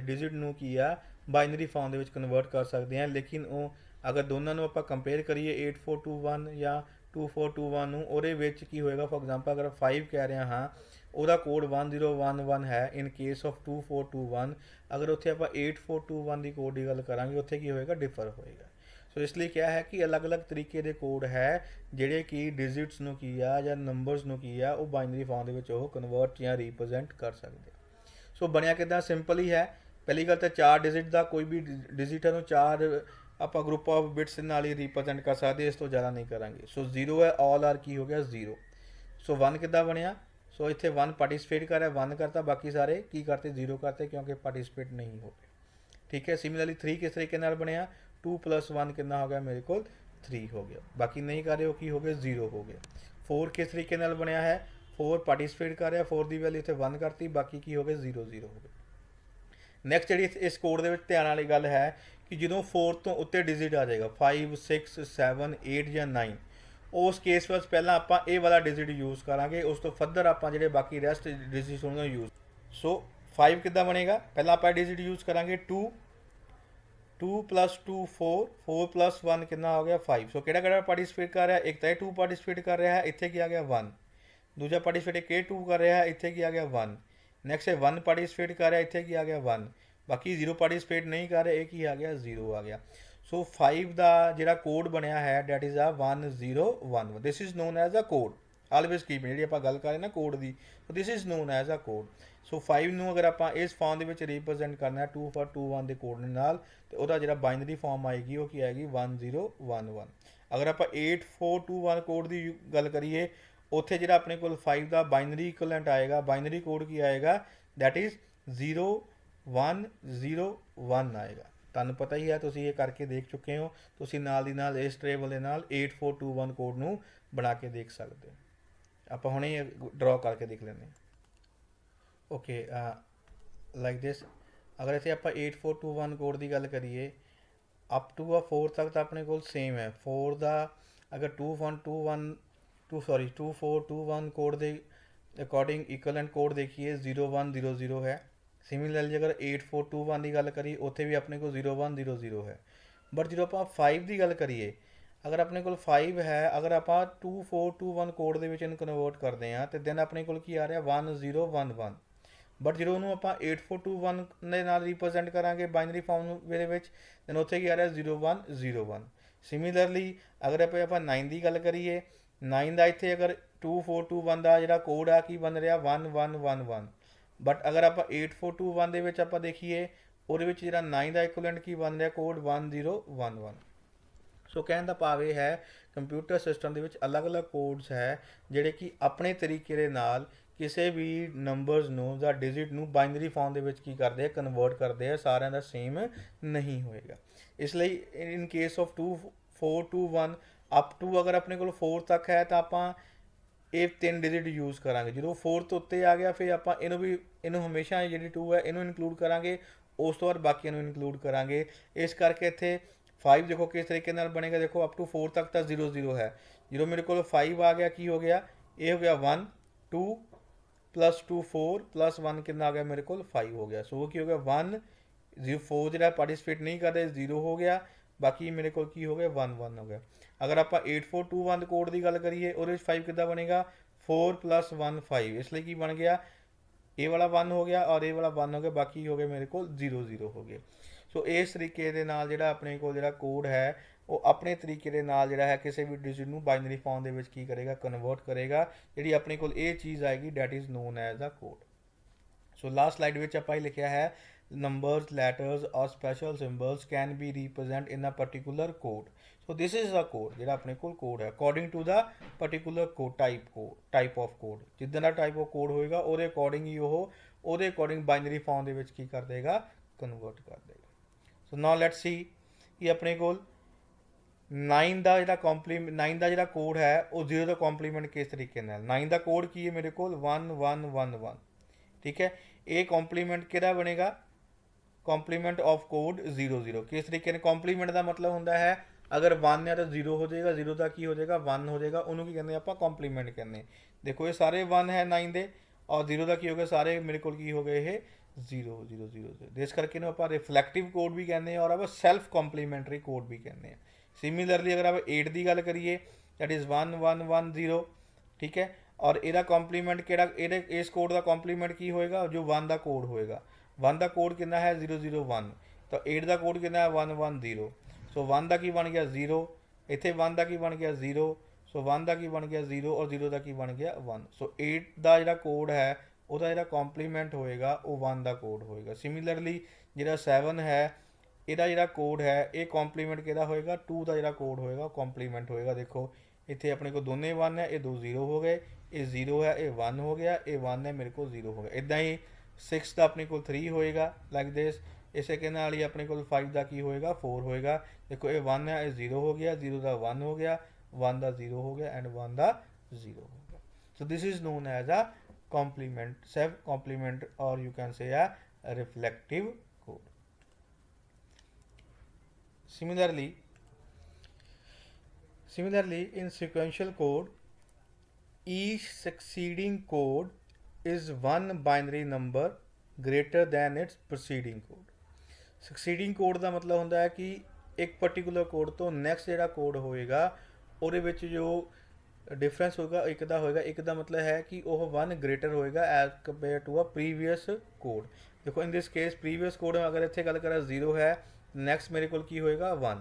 ਡਿਜਿਟ ਨੂੰ ਕੀ ਆ ਬਾਈਨਰੀ ਫਾਰਮ ਦੇ ਵਿੱਚ ਕਨਵਰਟ ਕਰ ਸਕਦੇ ਹਾਂ. ਲੇਕਿਨ ਉਹ ਅਗਰ ਦੋਨਾਂ ਨੂੰ ਆਪਾਂ ਕੰਪੇਅਰ ਕਰੀਏ 8421 ਜਾਂ 2421 ਨੂੰ ਉਹਦੇ ਵਿੱਚ ਕੀ ਹੋਏਗਾ ਫੋਰ ਐਗਜ਼ਾਮਪਲ ਅਗਰ 5 ਕਹਿ ਰਿਹਾ ਹਾਂ ਉਹਦਾ ਕੋਡ 1011 ਹੈ ਇਨ ਕੇਸ ਆਫ 2421. ਅਗਰ ਉੱਥੇ ਆਪਾਂ 8421 ਦੀ ਕੋਡ ਦੀ ਗੱਲ ਕਰਾਂਗੇ ਉੱਥੇ ਕੀ ਹੋਏਗਾ ਡਿਫਰ ਹੋਏਗਾ. ਸੋ ਇਸ ਲਈ ਕਿਹਾ ਹੈ ਕਿ ਅਲੱਗ-ਅਲੱਗ ਤਰੀਕੇ ਦੇ ਕੋਡ ਹੈ ਜਿਹੜੇ ਕਿ ਡਿਜਿਟਸ ਨੂੰ ਕੀ ਆ ਜਾਂ ਨੰਬਰਸ ਨੂੰ ਕੀ ਆ ਉਹ ਬਾਈਨਰੀ ਫਾਰਮ ਦੇ ਵਿੱਚ ਉਹ ਕਨਵਰਟ ਜਾਂ ਰਿਪਰੈਜ਼ੈਂਟ ਕਰ ਸਕਦੇ. ਸੋ ਬਣਿਆ ਕਿੱਦਾਂ ਸਿੰਪਲ ਹੀ ਹੈ. ਪਹਿਲੀ ਗੱਲ ਤਾਂ 4 ਡਿਜਿਟ ਦਾ ਕੋਈ ਵੀ ਡਿਜਿਟ ਨੂੰ 4 ਆਪਾਂ ਗਰੁੱਪ ਆਫ ਬਿਟਸ ਦੇ ਨਾਲ ਹੀ ਰਿਪਰੈਜ਼ੈਂਟ ਕਰ ਸਕਦੇ. ਇਸ ਤੋਂ ਜ਼ਿਆਦਾ ਨਹੀਂ ਕਰਾਂਗੇ. ਸੋ 0 ਹੈ ਆਲ ਆਰ ਕੀ ਹੋ ਗਿਆ 0. ਸੋ 1 ਕਿੱਦਾਂ ਬਣਿਆ ਸੋ ਇੱਥੇ 1 ਪਾਰਟੀਸਪੇਟ ਕਰ ਰਿਹਾ 1 ਕਰਤਾ ਬਾਕੀ ਸਾਰੇ ਕੀ ਕਰਤੇ 0 ਕਰਤੇ ਕਿਉਂਕਿ ਪਾਰਟੀਸਪੇਟ ਨਹੀਂ ਹੋ ਗਏ. ਠੀਕ ਹੈ. ਸਿਮਿਲਰਲੀ 3 ਕਿਸ ਤਰੀਕੇ ਨਾਲ ਬਣਿਆ 2 + 1 ਕਿੰਨਾ ਹੋ ਗਿਆ ਮੇਰੇ ਕੋਲ 3 ਹੋ ਗਿਆ. ਬਾਕੀ ਨਹੀਂ ਕਰ ਰਹੇ ਉਹ ਕੀ ਹੋ ਗਿਆ 0 ਹੋ ਗਿਆ. 4 ਕਿਸ ਤਰੀਕੇ ਨਾਲ ਬਣਿਆ ਹੈ 4 ਪਾਰਟੀਸਪੇਟ ਕਰ ਰਿਹਾ 4 ਦੀ ਵੈਲਿਊ ਇੱਥੇ 1 ਕਰਤੀ ਬਾਕੀ ਕੀ ਹੋ ਗਿਆ 0 0 ਹੋ ਗਿਆ. ਨੈਕਸਟ ਜਿਹੜੀ ਇਸ ਕੋਡ ਦੇ ਵਿੱਚ ਧਿਆਨ ਵਾਲੀ ਗੱਲ ਹੈ ਕਿ ਜਦੋਂ 4 ਤੋਂ ਉੱਤੇ ਡਿਜਿਟ ਆ ਜਾਏਗਾ 5 6 7 8 ਜਾਂ 9 ਉਸ ਕੇਸ ਵਿੱਚ ਪਹਿਲਾਂ ਆਪਾਂ ਇਹ ਵਾਲਾ ਡਿਜਿਟ ਯੂਜ਼ ਕਰਾਂਗੇ. ਉਸ ਤੋਂ ਫਰਦਰ ਆਪਾਂ ਜਿਹੜੇ ਬਾਕੀ ਰੈਸਟ ਡਿਜਿਟਸ ਉਹਨਾਂ ਨੂੰ ਯੂਜ਼. ਸੋ 5 ਕਿੱਦਾਂ ਬਣੇਗਾ ਪਹਿਲਾਂ ਆਪਾਂ ਡਿਜਿਟ ਯੂਜ਼ ਕਰਾਂਗੇ 2 + 2 4 4 + 1 ਕਿੰਨਾ ਹੋ ਗਿਆ 5. ਸੋ ਕਿਹੜਾ ਪਾਰਟੀਸਪੇਟ ਕਰ ਰਿਹਾ ਇੱਕ ਤਾਂ ਇਹ 2 ਪਾਰਟੀਸਪੇਟ ਕਰ ਰਿਹਾ ਹੈ ਇੱਥੇ ਕੀ ਆ ਗਿਆ 1. ਦੂਜਾ ਪਾਰਟੀਸਪੇਟ ਇਹ 2 ਕਰ ਰਿਹਾ ਹੈ ਇੱਥੇ ਕੀ ਆ ਗਿਆ 1. ਨੈਕਸਟ ਇਹ 1 ਪਾਰਟੀਸਪੇਟ ਕਰ ਰਿਹਾ ਇੱਥੇ ਕੀ ਆ ਗਿਆ 1. ਬਾਕੀ 0 ਪਾਰਟੀਸਪੇਟ ਨਹੀਂ ਕਰ ਰਿਹਾ ਇਹ ਕੀ ਆ ਗਿਆ 0 ਆ ਗਿਆ. ਸੋ 5 ਦਾ ਜਿਹੜਾ ਕੋਡ ਬਣਿਆ ਹੈ that is a 1011. This is known as a code. Always keep ਜਿਹੜੀ ਆਪਾਂ ਗੱਲ ਕਰ ਰਹੇ ਨਾ ਕੋਡ ਦੀ so this is known as a code. So 5 ਨੂੰ ਅਗਰ ਆਪਾਂ ਇਸ ਫਾਰਮ ਦੇ ਵਿੱਚ ਰਿਪਰੈਜ਼ੈਂਟ ਕਰਨਾ ਹੈ 2421 ਦੇ ਕੋਡ ਦੇ ਨਾਲ ਤੇ ਉਹਦਾ ਜਿਹੜਾ ਬਾਈਨਰੀ ਫਾਰਮ ਆਏਗੀ ਉਹ ਕੀ ਆਏਗੀ 1011. ਅਗਰ ਆਪਾਂ 8421 ਕੋਡ ਦੀ ਗੱਲ ਕਰੀਏ ਉੱਥੇ ਜਿਹੜਾ ਆਪਣੇ ਕੋਲ 5 ਦਾ ਬਾਈਨਰੀ ਇਕੁਇਵਲੈਂਟ ਆਏਗਾ ਬਾਈਨਰੀ ਕੋਡ ਕੀ ਆਏਗਾ ਦੈਟ ਇਜ਼ 0101 ਆਏਗਾ. ਤੁਹਾਨੂੰ ਪਤਾ ਹੀ ਹੈ ਤੁਸੀਂ ਇਹ ਕਰਕੇ ਦੇਖ ਚੁੱਕੇ ਹੋ. ਤੁਸੀਂ ਨਾਲ ਦੀ ਨਾਲ ਇਸ ਟੇਬਲ ਦੇ ਨਾਲ 8421 ਕੋਡ ਨੂੰ ਬਣਾ ਕੇ ਦੇਖ ਸਕਦੇ ਹੋ. ਆਪਾਂ ਹੁਣੇ ਡਰਾ ਕਰਕੇ ਦੇਖ ਲੈਂਦੇ ਹਾਂ. Okay like this. ਅਗਰ ਇੱਥੇ ਆਪਾਂ 8421 ਕੋਡ ਦੀ ਗੱਲ ਕਰੀਏ ਅਪ ਟੂ 4 ਤੱਕ ਤਾਂ ਆਪਣੇ ਕੋਲ ਸੇਮ ਹੈ. 4 ਦਾ ਅਗਰ 2421 ਕੋਡ ਦੇ ਅਕੋਰਡਿੰਗ ਇਕੁਇਵਲੈਂਟ ਕੋਡ ਦੇਖੀਏ 0100 ਹੈ. ਸਿਮਿਲਰਲੀ ਅਗਰ 8421 ਦੀ ਗੱਲ ਕਰੀਏ ਉੱਥੇ ਵੀ ਆਪਣੇ ਕੋਲ 0100 ਹੈ. ਬਟ ਜਦੋਂ ਆਪਾਂ 5 ਦੀ ਗੱਲ ਕਰੀਏ ਅਗਰ ਆਪਣੇ ਕੋਲ 5 ਹੈ ਅਗਰ ਆਪਾਂ 2421 ਕੋਡ ਦੇ ਵਿੱਚ ਇਹਨੂੰ ਕਨਵਰਟ ਕਰਦੇ ਹਾਂ ਤੇ ਦੈਨ ਆਪਣੇ ਕੋਲ ਕੀ ਆ ਰਿਹਾ 1011. ਬਟ ਜਦੋਂ ਉਹਨੂੰ ਆਪਾਂ 8421 ਦੇ ਨਾਲ ਰਿਪਰੈਜ਼ੈਂਟ ਕਰਾਂਗੇ ਬਾਈਨਰੀ ਫਾਰਮ ਦੇ ਵਿੱਚ ਦੈਨ ਉੱਥੇ ਕੀ ਆ ਰਿਹਾ 0101. ਸਿਮਿਲਰਲੀ ਅਗਰ ਆਪਾਂ 9 ਦੀ ਗੱਲ ਕਰੀਏ 9 ਦਾ ਇੱਥੇ ਅਗਰ 2421 ਦਾ ਜਿਹੜਾ ਕੋਡ ਆ ਕੀ ਬਣ ਰਿਹਾ 1111. ਬਟ ਅਗਰ ਆਪਾਂ 8421 ਦੇ ਵਿੱਚ ਆਪਾਂ ਦੇਖੀਏ ਉਹਦੇ ਵਿੱਚ ਜਿਹੜਾ 9 ਦਾ ਇਕੁਇਵਲੈਂਟ ਕੀ ਬਣ ਰਿਹਾ ਕੋਡ 1011. ਸੋ ਸੋ ਕਹਿਣ ਦਾ ਭਾਵ ਇਹ ਹੈ ਕੰਪਿਊਟਰ ਸਿਸਟਮ ਦੇ ਵਿੱਚ ਅਲੱਗ-ਅਲੱਗ ਕੋਡਸ ਹੈ ਜਿਹੜੇ ਕਿ ਆਪਣੇ ਤਰੀਕੇ ਦੇ ਨਾਲ ਕਿਸੇ ਵੀ ਨੰਬਰਸ ਨੂੰ ਜਾਂ ਡਿਜਿਟ ਨੂੰ ਬਾਈਨਰੀ ਫਾਰਮ ਦੇ ਵਿੱਚ ਕੀ ਕਰਦੇ ਆ, ਕਨਵਰਟ ਕਰਦੇ ਆ, ਸਾਰਿਆਂ ਦਾ ਸੇਮ ਨਹੀਂ ਹੋਏਗਾ। ਇਸ ਲਈ in case of 2 4 2 1 up to ਅਗਰ ਆਪਣੇ ਕੋਲ 4 ਤੱਕ ਹੈ ਤਾਂ ਆਪਾਂ ਇਹ 3 ਡਿਜਿਟ ਯੂਜ਼ ਕਰਾਂਗੇ। ਜਦੋਂ 4 ਤੋਂ ਉੱਤੇ ਆ ਗਿਆ ਫਿਰ ਆਪਾਂ ਇਹਨੂੰ ਹਮੇਸ਼ਾ ਜਿਹੜੀ 2 ਹੈ ਇਹਨੂੰ ਇਨਕਲੂਡ ਕਰਾਂਗੇ, ਉਸ ਤੋਂ ਬਾਅਦ ਬਾਕੀਆਂ ਨੂੰ ਇਨਕਲੂਡ ਕਰਾਂਗੇ। ਇਸ ਕਰਕੇ ਇੱਥੇ 5 ਦੇਖੋ ਕਿਸ ਤਰੀਕੇ ਨਾਲ ਬਣੇਗਾ, ਦੇਖੋ ਅਪ ਟੂ 4 ਤੱਕ ਤਾਂ 0 0 ਹੈ। ਜਦੋਂ ਮੇਰੇ ਕੋਲ 5 ਆ ਗਿਆ ਕੀ ਹੋ ਗਿਆ, ਇਹ ਹੋ ਗਿਆ 1 2 प्लस 2 4 प्लस 1 कितना आ गया मेरे को 5 हो गया। सो की हो गया 1 0 4 जो पार्टिसिपेट नहीं कर रहे 0 हो गया, बाकी मेरे को की हो गया 1 1 हो गया। अगर आप 8 4 2 1 कोड की गल करिए और 5 कितना बनेगा 4 प्लस 1 5, इसलिए की बन गया ए वाला 1 हो गया और ए वाला 1 हो गया, बाकी हो गया मेरे को 0 0 हो गए। सो इस तरीके के नाल जिहड़ा अपने को जिहड़ा कोड है ਉਹ ਆਪਣੇ ਤਰੀਕੇ ਦੇ ਨਾਲ ਜਿਹੜਾ ਹੈ ਕਿਸੇ ਵੀ ਡਿਜਿਟ ਨੂੰ ਬਾਈਨਰੀ ਫਾਰਮ ਦੇ ਵਿੱਚ ਕੀ ਕਰੇਗਾ, ਕਨਵਰਟ ਕਰੇਗਾ। ਜਿਹੜੀ ਆਪਣੇ ਕੋਲ ਇਹ ਚੀਜ਼ ਆਏਗੀ that is known as a code. So last slide ਵਿੱਚ ਆਪਾਂ ਇਹ ਲਿਖਿਆ ਹੈ ਨੰਬਰਸ ਲੈਟਰਸ ਔਰ special symbols can be represent in a particular code. So this is a code, ਜਿਹੜਾ ਆਪਣੇ ਕੋਲ ਕੋਡ ਹੈ according to the particular code type of code. ਜਿੱਦਾਂ ਦਾ ਟਾਈਪ ਆਫ ਕੋਡ ਹੋਏਗਾ ਉਹਦੇ ਅਕੋਰਡਿੰਗ ਹੀ ਉਹ ਉਹਦੇ ਅਕੋਰਡਿੰਗ ਬਾਈਨਰੀ ਫਾਰਮ ਦੇ ਵਿੱਚ ਕੀ ਕਰ ਦੇਗਾ, ਕਨਵਰਟ ਕਰ ਦੇਗਾ। ਸੋ ਨਾਓ ਲੈਟਸ ਸੀ ਕਿ ਆਪਣੇ ਕੋਲ 9 ਦਾ ਜਿਹੜਾ ਕੋਡ ਹੈ ਉਹ 0 ਦਾ ਕੰਪਲੀਮੈਂਟ ਕਿਸ ਤਰੀਕੇ ਨਾਲ। 9 ਦਾ ਕੋਡ ਕੀ ਹੈ ਮੇਰੇ ਕੋਲ 1 1 1 1, ਠੀਕ ਹੈ। ਇਹ ਕੰਪਲੀਮੈਂਟ ਕਿਹੜਾ ਬਣੇਗਾ, ਕੰਪਲੀਮੈਂਟ ਆਫ ਕੋਡ 0 0। ਕਿਸ ਤਰੀਕੇ ਨਾਲ ਕੰਪਲੀਮੈਂਟ ਦਾ ਮਤਲਬ ਹੁੰਦਾ ਹੈ ਅਗਰ 1 ਹੈ ਤਾਂ 0 ਹੋ ਜਾਏਗਾ, 0 ਦਾ ਕੀ ਹੋ ਜਾਏਗਾ 1 ਹੋ ਜਾਏਗਾ, ਉਹਨੂੰ ਕੀ ਕਹਿੰਦੇ ਆਪਾਂ ਕੰਪਲੀਮੈਂਟ ਕਹਿੰਦੇ। ਦੇਖੋ ਇਹ ਸਾਰੇ 1 ਹੈ 9 ਦੇ ਔਰ 0 ਦਾ ਕੀ ਹੋ ਗਿਆ, ਸਾਰੇ ਮੇਰੇ ਕੋਲ ਕੀ ਹੋ ਗਏ ਇਹ 0 0 0। ਇਸ ਕਰਕੇ ਇਹਨੂੰ ਆਪਾਂ ਰਿਫਲੈਕਟਿਵ ਕੋਡ ਵੀ ਕਹਿੰਦੇ ਹਾਂ ਔਰ ਆਪਾਂ ਸੈਲਫ ਕੰਪਲੀਮੈਂਟਰੀ ਕੋਡ ਵੀ ਕਹਿੰਦੇ ਹਾਂ। सिमिलरली अगर आप 8 की गल करिए दैट इज़ 1 1 1 0, ठीक है। और ਇਹਦਾ ਕੰਪਲੀਮੈਂਟ ਕਿਹੜਾ, ਇਹਦੇ ਇਸ ਕੋਡ ਦਾ ਕੰਪਲੀਮੈਂਟ ਕੀ ਹੋਏਗਾ, ਜੋ 1 ਦਾ ਕੋਡ ਹੋਏਗਾ। 1 ਦਾ ਕੋਡ ਕਿੰਨਾ ਹੈ 0 0 1, ਤਾਂ 8 ਦਾ ਕੋਡ ਕਿੰਨਾ ਹੈ 1 1 0। ਸੋ 1 ਦਾ ਕੀ ਬਣ ਗਿਆ 0, ਇੱਥੇ 1 ਦਾ ਕੀ ਬਣ ਗਿਆ 0, ਸੋ 1 ਦਾ ਕੀ ਬਣ ਗਿਆ 0 ਔਰ 0 ਦਾ ਕੀ ਬਣ ਗਿਆ 1। ਸੋ 8 ਦਾ ਜਿਹੜਾ ਕੋਡ ਹੈ ਉਹਦਾ ਜਿਹੜਾ ਕੰਪਲੀਮੈਂਟ ਹੋਏਗਾ ਉਹ 1 ਦਾ ਕੋਡ ਹੋਏਗਾ। ਸਿਮਿਲਰਲੀ ਜਿਹੜਾ 7 ਹੈ ਇਹਦਾ ਜਿਹੜਾ ਕੋਡ ਹੈ ਇਹ ਕੰਪਲੀਮੈਂਟ ਕਿਹਦਾ ਹੋਏਗਾ, 2 ਦਾ ਜਿਹੜਾ ਕੋਡ ਹੋਏਗਾ ਕੰਪਲੀਮੈਂਟ ਹੋਏਗਾ। ਦੇਖੋ ਇੱਥੇ ਆਪਣੇ ਕੋਲ ਦੋਨੇ 1 ਹੈ, ਇਹ 2 0 ਹੋ ਗਏ, ਇਹ 0 ਹੈ ਇਹ 1 ਹੋ ਗਿਆ, ਇਹ 1 ਹੈ ਮੇਰੇ ਕੋਲ 0 ਹੋ ਗਿਆ। ਇੱਦਾਂ ਹੀ 6 ਦਾ ਆਪਣੇ ਕੋਲ 3 ਹੋਏਗਾ ਲਾਈਕ ਦਿਸ। ਇਸੇ ਕੇ ਨਾਲ ਹੀ ਆਪਣੇ ਕੋਲ 5 ਦਾ ਕੀ ਹੋਏਗਾ 4 ਹੋਏਗਾ। ਦੇਖੋ ਇਹ 1 ਹੈ ਇਹ 0 ਹੋ ਗਿਆ, 0 ਦਾ 1 ਹੋ ਗਿਆ, 1 ਦਾ 0 ਹੋ ਗਿਆ ਐਂਡ 1 ਦਾ 0 ਹੋ ਗਿਆ। So this is known as a complement, self complement, or you can say a reflective code. Similarly in sequential code each succeeding code is one binary number greater than its preceding code. succeeding code ਦਾ ਮਤਲਬ ਹੁੰਦਾ ਹੈ ਕਿ ਇੱਕ particular code ਤੋਂ next ਜਿਹੜਾ code ਹੋਏਗਾ ਉਹਦੇ ਵਿੱਚ ਜੋ डिफरेंस होगा एक दा होएगा। एक दा मतलब है कि वह 1 ग्रेटर होएगा as compare to a previous code. देखो in this case previous code अगर इतने गल करा 0 है, नैक्सट मेरे को की होएगा 1,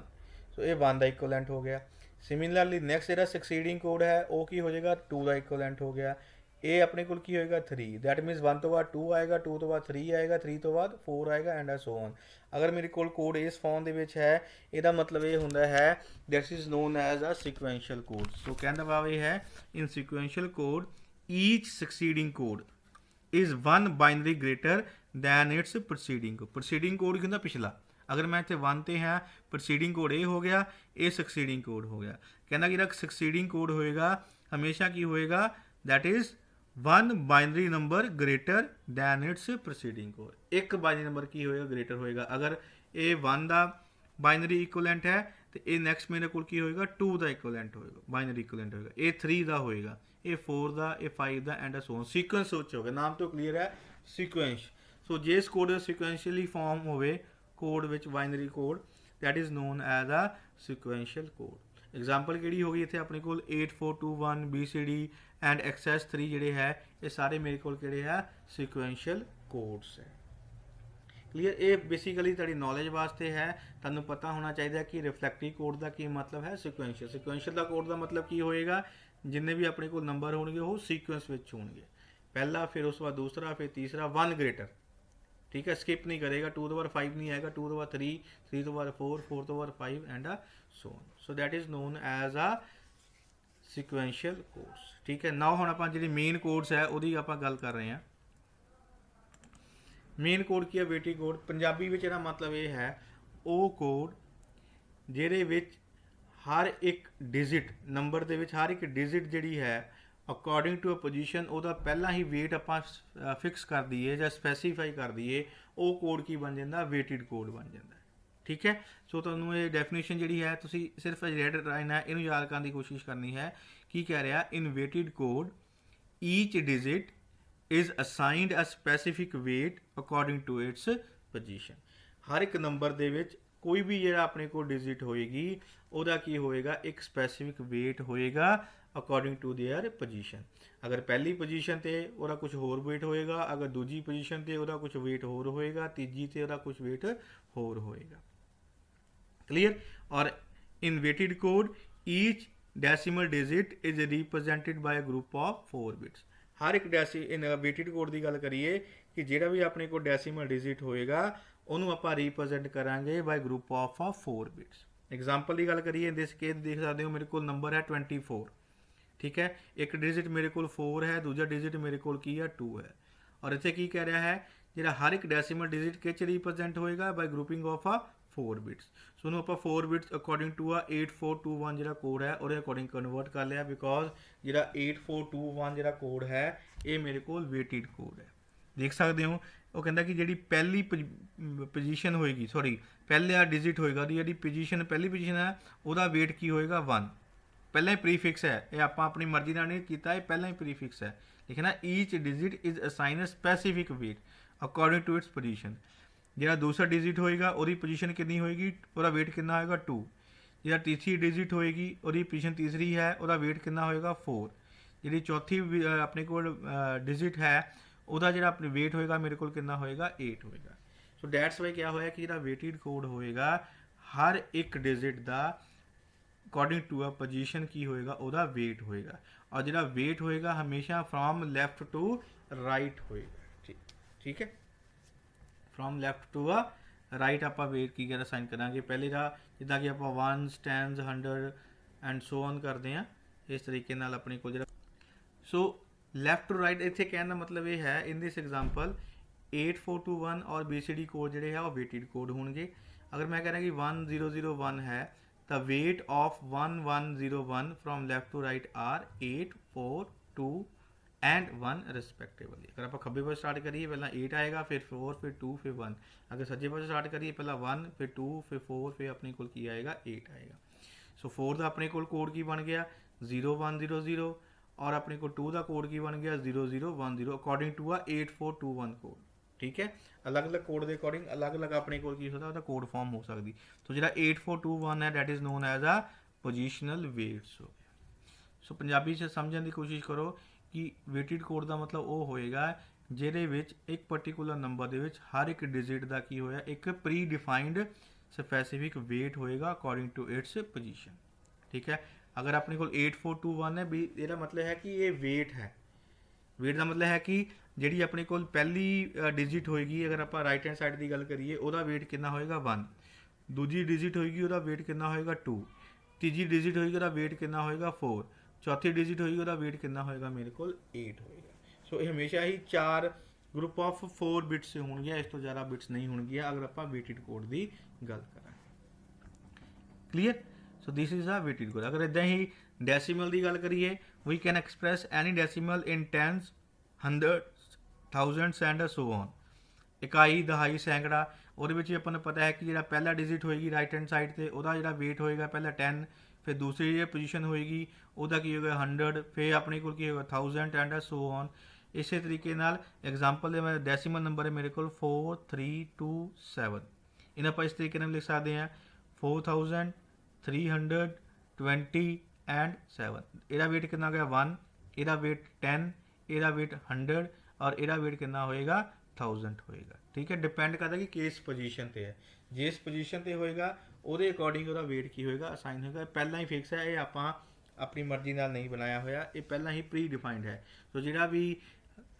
सो ये 1 का इक्वलेंट हो गया। सिमिलरली नैक्सट जो सक्सीडिंग कोड है वो की हो जाएगा 2 का इक्वलेंट हो गया। ये अपने को की होएगा 3, दैट मीनस 1 तो बाद 2 आएगा, 2 तो बाद 3 आएगा, 3 तो बाद 4 आएगा एंड सो ऑन। अगर मेरे को कोड इस फॉर्म ਦੇ ਵਿੱਚ ਹੈ ਇਹਦਾ ਮਤਲਬ ਇਹ ਹੁੰਦਾ ਹੈ that is known as a sequential code. So कहने का भाव ये है in sequential code each succeeding code is one binary greater than its proceeding code. Proceeding code कहता पिछला, अगर मैं इतने 1 ਤੇ है प्रोसीडिंग कोड ये हो गया, ये सक्सीडिंग कोड हो गया। कहना कि सक्सीडिंग कोड होएगा हमेशा की होएगा that is 1 binary number greater than its proceeding code. एक बाइनरी नंबर की होएगा ग्रेटर होएगा। अगर ये 1 का बाइनरी इक्वलेंट है तो ये नैक्सट मेरे को की होएगा 2 का इक्वलेंट होएगा, बाइनरी इक्वलेंट होएगा। ये 3 का होएगा, ये 4 का, ये 5 का एंड सो ऑन। सीक्वेंस सोच हो गया, नाम तो क्लीयर है सीक्वेंस। सो जिस कोड सीक्वेंशियली फॉर्म होवे code which binary code that is known as a sequential code. Example किहड़ी हो गई इत्थे अपने कोल 8 4 2 1 BCD एंड एक्सेस 3 जिहड़े है ये सारे मेरे कोल किहड़े है सीक्वेंशियल कोड्स है। क्लीयर, ये बेसिकली तुहाडी नॉलेज वास्ते है, तुहानूं पता होना चाहिए कि रिफ्लैक्टिव कोड का की मतलब है। सिक्वेंशियल का कोड का मतलब की होएगा जिन्ने भी अपने कोल नंबर होणगे वो सीक्वेंस विच होणगे, पहला फिर उस बाद दूसरा फिर तीसरा 1 ग्रेटर। ठीक है, स्किप नहीं करेगा, 2 to the power 5 नहीं आएगा, 2 to the power 3, 3 to the power 4, 4 to the power 5 and so on. So that is known as a sequential codes. ठीक है, now ਹੁਣ ਆਪਾਂ ਜਿਹੜੀ ਮੇਨ ਕੋਡਸ ਹੈ ਉਹਦੀ ਆਪਾਂ ਗੱਲ ਕਰ ਰਹੇ ਹਾਂ। ਮੇਨ ਕੋਡ ਕੀ ਹੈ? ਵੇਟਿਡ ਕੋਡ। ਪੰਜਾਬੀ ਵਿੱਚ ਇਹਦਾ ਮਤਲਬ ਇਹ ਹੈ ਉਹ ਕੋਡ ਜਿਹਦੇ ਵਿੱਚ ਹਰ ਇੱਕ ਡਿਜਿਟ ਨੰਬਰ ਦੇ ਵਿੱਚ ਹਰ ਇੱਕ ਡਿਜਿਟ ਜਿਹੜੀ ਹੈ ਅਕੋਰਡਿੰਗ ਟੂ ਅ ਪੋਜੀਸ਼ਨ ਉਹਦਾ ਪਹਿਲਾਂ ਹੀ ਵੇਟ ਆਪਾਂ ਫਿਕਸ ਕਰ ਦਈਏ ਜਾਂ ਸਪੈਸੀਫਾਈ ਕਰ ਦਈਏ, ਉਹ ਕੋਡ ਕੀ ਬਣ ਜਾਂਦਾ? ਵੇਟਿਡ ਕੋਡ ਬਣ ਜਾਂਦਾ। ਠੀਕ ਹੈ, ਸੋ ਤੁਹਾਨੂੰ ਇਹ ਡੈਫੀਨੇਸ਼ਨ ਜਿਹੜੀ ਹੈ ਤੁਸੀਂ ਸਿਰਫ ਰੈਡ ਲਾਈਨ ਹੈ ਇਹਨੂੰ ਯਾਦ ਕਰਨ ਦੀ ਕੋਸ਼ਿਸ਼ ਕਰਨੀ ਹੈ। ਕੀ ਕਹਿ ਰਿਹਾ? In weighted code each digit is assigned a specific weight according to its position। ਹਰ ਇੱਕ ਨੰਬਰ ਦੇ ਵਿੱਚ ਕੋਈ ਵੀ ਜਿਹੜਾ ਆਪਣੇ ਕੋਲ ਡਿਜਿਟ ਹੋਏਗੀ ਉਹਦਾ ਕੀ ਹੋਏਗਾ? ਇੱਕ ਸਪੈਸੀਫਿਕ weight ਹੋਏਗਾ ਅਕੋਰਡਿੰਗ ਟੂ देयर ਪੋਜੀਸ਼ਨ। ਅਗਰ ਪਹਿਲੀ ਪੋਜੀਸ਼ਨ ਤੇ ਉਹਦਾ ਕੁਝ ਹੋਰ weight ਹੋਏਗਾ, ਅਗਰ ਦੂਜੀ ਪੋਜੀਸ਼ਨ ਤੇ ਉਹਦਾ ਕੁਝ weight ਹੋਰ ਹੋਏਗਾ, ਤੀਜੀ ਤੇ ਉਹਦਾ ਕੁਝ weight ਹੋਰ ਹੋਏਗਾ। ਕਲੀਅਰ? ਔਰ in weighted code each decimal digit is represented by a group of 4 bits। ਹਰ ਇੱਕ ਵੇਟਿਡ ਕੋਡ ਦੀ ਗੱਲ ਕਰੀਏ ਕਿ ਜਿਹੜਾ ਵੀ ਆਪਣੇ ਕੋਲ ਡੈਸੀਮਲ ਡਿਜਿਟ ਹੋਏਗਾ ਉਹਨੂੰ ਆਪਾਂ ਰਿਪਰੈਜ਼ੈਂਟ ਕਰਾਂਗੇ ਬਾਈ ਗਰੁੱਪ ਆਫ 4 ਬਿਟਸ। ਐਗਜ਼ਾਮਪਲ ਦੀ ਗੱਲ ਕਰੀਏ, ਦਿਸ ਕੇਸ ਦੇਖ ਸਕਦੇ ਹੋ ਮੇਰੇ ਕੋਲ ਨੰਬਰ ਹੈ 24। ਠੀਕ ਹੈ, ਇੱਕ ਡਿਜਿਟ ਮੇਰੇ ਕੋਲ 4 ਹੈ, ਦੂਜਾ ਡਿਜਿਟ ਮੇਰੇ ਕੋਲ ਕੀ ਹੈ? 2 ਹੈ। ਔਰ ਇੱਥੇ ਕੀ ਕਹਿ ਰਿਹਾ ਹੈ? ਜਿਹੜਾ ਹਰ ਇੱਕ ਡੈਸੀਮਲ ਡਿਜਿਟ ਕਿਹ 'ਚ ਰਿਪਰੈਜ਼ੈਂਟ ਹੋਏਗਾ? ਬਾਈ ਗਰੁੱਪਿੰਗ ਆਫ 4 ਬਿਟਸ। ਸੋ ਉਹਨੂੰ ਆਪਾਂ 4 ਬਿਟਸ ਅਕੋਰਡਿੰਗ ਟੂ 8421 ਜਿਹੜਾ ਕੋਡ ਹੈ ਉਹਦੇ ਅਕੋਰਡਿੰਗ ਕਨਵਰਟ ਕਰ ਲਿਆ, ਬਿਕੋਜ਼ ਜਿਹੜਾ 8421 ਜਿਹੜਾ ਕੋਡ ਹੈ ਇਹ ਮੇਰੇ ਕੋਲ ਵੇਟਿਡ ਕੋਡ ਹੈ। ਦੇਖ ਸਕਦੇ ਹੋ ਉਹ ਕਹਿੰਦਾ ਕਿ ਜਿਹੜੀ ਪਹਿਲੀ ਪੋਜੀਸ਼ਨ ਹੋਏਗੀ, ਸੌਰੀ ਪਹਿਲਾ ਡਿਜਿਟ ਹੋਏਗਾ, ਉਹਦੀ ਜਿਹੜੀ ਪੋਜੀਸ਼ਨ ਪਹਿਲੀ ਪੋਜੀਸ਼ਨ ਹੈ ਉਹਦਾ ਵੇਟ ਕੀ ਹੋਏਗਾ? 1। ਪਹਿਲਾਂ ਹੀ ਪ੍ਰੀਫਿਕਸ ਹੈ, ਇਹ ਆਪਾਂ ਆਪਣੀ ਮਰਜ਼ੀ ਨਾਲ ਨਹੀਂ ਕੀਤਾ, ਇਹ ਪਹਿਲਾਂ ਹੀ ਪ੍ਰੀਫਿਕਸ ਹੈ। ਲਿਖਣਾ each digit is assign a specific weight according to its position. ਜਿਹੜਾ ਦੂਸਰਾ ਡਿਜਿਟ ਹੋਏਗਾ ਉਹਦੀ ਪੋਜੀਸ਼ਨ ਕਿੰਨੀ ਹੋਏਗੀ? ਉਹਦਾ ਵੇਟ ਕਿੰਨਾ ਹੋਏਗਾ? 2। ਜਿਹੜਾ ਤੀਸਰੀ ਡਿਜਿਟ ਹੋਏਗੀ ਉਹਦੀ ਪੋਜੀਸ਼ਨ ਤੀਸਰੀ ਹੈ, ਉਹਦਾ ਵੇਟ ਕਿੰਨਾ ਹੋਏਗਾ? 4। ਜਿਹੜੀ ਚੌਥੀ ਆਪਣੇ ਕੋਲ ਡਿਜਿਟ ਹੈ ਉਹਦਾ ਜਿਹੜਾ ਆਪਣੇ ਵੇਟ ਹੋਏਗਾ ਮੇਰੇ ਕੋਲ ਕਿੰਨਾ ਹੋਏਗਾ? 8 ਹੋਏਗਾ। ਸੋ ਡੈਟਸ ਵਾਈ ਕਿਆ ਹੋਇਆ ਕਿ ਜਿਹੜਾ ਵੇਟਿਡ ਕੋਡ ਹੋਏਗਾ ਹਰ ਇੱਕ ਡਿਜਿਟ ਦਾ ਅਕੋਰਡਿੰਗ ਟੂ ਅ ਪੋਜੀਸ਼ਨ ਕੀ ਹੋਏਗਾ? ਉਹਦਾ ਵੇਟ ਹੋਏਗਾ। ਔਰ ਜਿਹੜਾ ਵੇਟ ਹੋਏਗਾ ਹਮੇਸ਼ਾ ਫਰੋਮ ਲੈਫਟ ਟੂ ਰਾਈਟ ਹੋਏਗਾ। ਠੀਕ ਹੈ, from left to a right ਆਪਾਂ ਵੇਟ ਕੀ ਕਰ ਅਸਾਈਨ ਕਰਾਂਗੇ। ਪਹਿਲੇ ਦਾ ਜਿੱਦਾਂ ਕਿ ਆਪਾਂ 1 10 100 ਐਂਡ ਸੋ ਔਨ ਕਰਦੇ ਹਾਂ, ਇਸ ਤਰੀਕੇ ਨਾਲ ਆਪਣੇ ਕੋਲ ਜਿਹੜਾ ਸੋ ਲੈਫਟ ਟੂ ਰਾਈਟ ਇੱਥੇ ਕਹਿਣ ਦਾ ਮਤਲਬ ਇਹ ਹੈ ਇਨ ਦਿਸ ਐਗਜ਼ਾਮਪਲ 8421 ਔਰ BCD ਕੋਡ ਜਿਹੜੇ ਹੈ ਉਹ ਵੇਟਿਡ ਕੋਡ ਹੋਣਗੇ। ਅਗਰ ਮੈਂ ਕਹਿ ਰਿਹਾ ਕਿ 1001 ਹੈ ਤਾਂ weight of 1101 from left to right are 8 4 2 and 1 respectively। ਅਗਰ ਆਪਾਂ ਖੱਬੇ ਪਾਸੇ ਸਟਾਰਟ ਕਰੀਏ ਪਹਿਲਾਂ 8 ਆਏਗਾ, ਫਿਰ 4, ਫਿਰ 2, ਫਿਰ 1। ਅਗਰ ਸੱਜੇ ਪਾਸੇ ਸਟਾਰਟ ਕਰੀਏ ਪਹਿਲਾਂ 1, ਫਿਰ 2, ਫਿਰ 4, ਫਿਰ ਆਪਣੇ ਕੋਲ ਕੀ ਆਏਗਾ? 8 ਆਏਗਾ। ਸੋ 4 ਦਾ ਆਪਣੇ ਕੋਲ ਕੋਡ ਕੀ ਬਣ ਗਿਆ? 0100 ਔਰ ਆਪਣੇ ਕੋਲ 2 ਦਾ ਕੋਡ ਕੀ ਬਣ ਗਿਆ? 0010 ਅਕੋਰਡਿੰਗ ਟੂ ਆ 8421 ਕੋਡ। ਠੀਕ ਹੈ, ਅਲੱਗ-ਅਲੱਗ ਕੋਡ ਦੇ ਅਕੋਰਡਿੰਗ ਅਲੱਗ-ਅਲੱਗ ਆਪਣੇ ਕੋਲ ਕੀ ਹੁੰਦਾ? ਉਹਦਾ ਕੋਡ ਫਾਰਮ ਹੋ ਸਕਦੀ। ਸੋ ਜਿਹੜਾ 8421 ਹੈ that is known as a positional weights. So Punjabi 'ਚ ਸਮਝਣ ਦੀ ਕੋਸ਼ਿਸ਼ ਕਰੋ ਕਿ ਵੇਟਿਡ ਕੋਡ ਦਾ ਮਤਲਬ ਉਹ ਹੋਏਗਾ ਜਿਹਦੇ ਵਿੱਚ ਇੱਕ ਪਾਰਟਿਕੂਲਰ ਨੰਬਰ ਦੇ ਵਿੱਚ ਹਰ ਇੱਕ ਡਿਜਿਟ ਦਾ ਕੀ ਹੋਇਆ? ਇੱਕ ਪ੍ਰੀ ਡਿਫਾਈਨਡ ਸਪੈਸੀਫਿਕ ਵੇਟ ਹੋਏਗਾ ਅਕੋਰਡਿੰਗ ਟੂ ਇਟਸ ਪੋਜੀਸ਼ਨ। ਠੀਕ ਹੈ, ਅਗਰ ਆਪਣੇ ਕੋਲ 8421 ਹੈ ਵੀ ਇਹਦਾ ਮਤਲਬ ਹੈ ਕਿ ਇਹ ਵੇਟ ਹੈ। ਵੇਟ ਦਾ ਮਤਲਬ ਹੈ ਕਿ ਜਿਹੜੀ ਆਪਣੇ ਕੋਲ ਪਹਿਲੀ ਡਿਜਿਟ ਹੋਏਗੀ, ਅਗਰ ਆਪਾਂ ਰਾਈਟ ਹੈਂਡ ਸਾਈਡ ਦੀ ਗੱਲ ਕਰੀਏ ਉਹਦਾ ਵੇਟ ਕਿੰਨਾ ਹੋਏਗਾ? 1। ਦੂਜੀ ਡਿਜਿਟ ਹੋਏਗੀ ਉਹਦਾ ਵੇਟ ਕਿੰਨਾ ਹੋਏਗਾ? 2। ਤੀਜੀ ਡਿਜਿਟ ਹੋਏਗੀ ਉਹਦਾ ਵੇਟ ਕਿੰਨਾ ਹੋਏਗਾ? 4। ਚੌਥੀ ਡਿਜਿਟ ਹੋਏਗੀ ਉਹਦਾ ਵੇਟ ਕਿੰਨਾ ਹੋਏਗਾ? ਮੇਰੇ ਕੋਲ 8 ਹੋਏਗਾ। ਸੋ ਇਹ ਹਮੇਸ਼ਾ ਹੀ 4 ਗਰੁੱਪ ਆਫ 4 ਬਿਟਸ ਹੋਣਗੀਆਂ, ਇਸ ਤੋਂ ਜ਼ਿਆਦਾ ਬਿਟਸ ਨਹੀਂ ਹੋਣਗੀਆਂ ਅਗਰ ਆਪਾਂ ਵੇਟਿਡ ਕੋਡ ਦੀ ਗੱਲ ਕਰਾਂਗੇ। Clear? So this is a weighted code. ਅਗਰ ਇੱਦਾਂ ਹੀ ਡੈਸੀਮਲ ਦੀ ਗੱਲ ਕਰੀਏ, we can express any decimal in tens, hundreds, thousands and so on. ਇਕਾਈ, ਦਹਾਈ, ਸੈਂਕੜਾ, ਉਹਦੇ ਵਿੱਚ ਆਪਾਂ ਨੂੰ ਪਤਾ ਹੈ ਕਿ ਜਿਹੜਾ ਪਹਿਲਾ ਡਿਜਿਟ ਹੋਏਗੀ ਰਾਈਟ ਹੈਂਡ ਸਾਈਡ ਤੇ ਉਹਦਾ ਜਿਹੜਾ ਵੇਟ ਹੋਏਗਾ ਪਹਿਲਾਂ 10, ਫਿਰ ਦੂਸਰੀ ਜਿਹੜੀ ਪੋਜੀਸ਼ਨ ਹੋਏਗੀ ਉਹਦਾ ਕੀ ਹੋਏਗਾ? 100, ਫਿਰ ਆਪਣੇ ਕੋਲ ਕੀ ਹੋਏਗਾ? 1000 ਐਂਡ ਸੋ ਔਨ। ਇਸੇ ਤਰੀਕੇ ਨਾਲ ਐਗਜ਼ਾਮਪਲ ਦੇ ਮੈਂ ਡੈਸੀਮਲ ਨੰਬਰ ਹੈ ਮੇਰੇ ਕੋਲ 4327। ਇਹਨਾਂ ਆਪਾਂ ਇਸ ਤਰੀਕੇ ਨਾਲ ਲਿਖ ਸਕਦੇ ਹਾਂ 4320 ਐਂਡ 7। ਇਹਦਾ ਵੇਟ ਕਿੰਨਾ ਗਿਆ? 1। ਇਹਦਾ ਵੇਟ 10, ਇਹਦਾ ਵੇਟ 100 ਔਰ ਇਹਦਾ ਵੇਟ ਕਿੰਨਾ ਹੋਏਗਾ? 1000 ਹੋਏਗਾ। ਠੀਕ ਹੈ, ਡਿਪੈਂਡ ਕਰਦਾ ਕਿ ਕਿਸ ਪੋਜੀਸ਼ਨ ਤੇ ਹੈ। ਜਿਸ ਪੋਜੀਸ਼ਨ ਤੇ ਹੋਏਗਾ ਉਹਦੇ ਅਕੋਰਡਿੰਗ ਉਹਦਾ ਵੇਟ ਕੀ ਹੋਏਗਾ? ਅਸਾਈਨ ਹੋਏਗਾ। ਪਹਿਲਾਂ ਹੀ ਫਿਕਸ ਹੈ, ਇਹ ਆਪਾਂ ਆਪਣੀ ਮਰਜ਼ੀ ਨਾਲ ਨਹੀਂ ਬਣਾਇਆ ਹੋਇਆ, ਇਹ ਪਹਿਲਾਂ ਹੀ ਪ੍ਰੀ ਡਿਫਾਈਨਡ ਹੈ। ਸੋ ਜਿਹੜਾ ਵੀ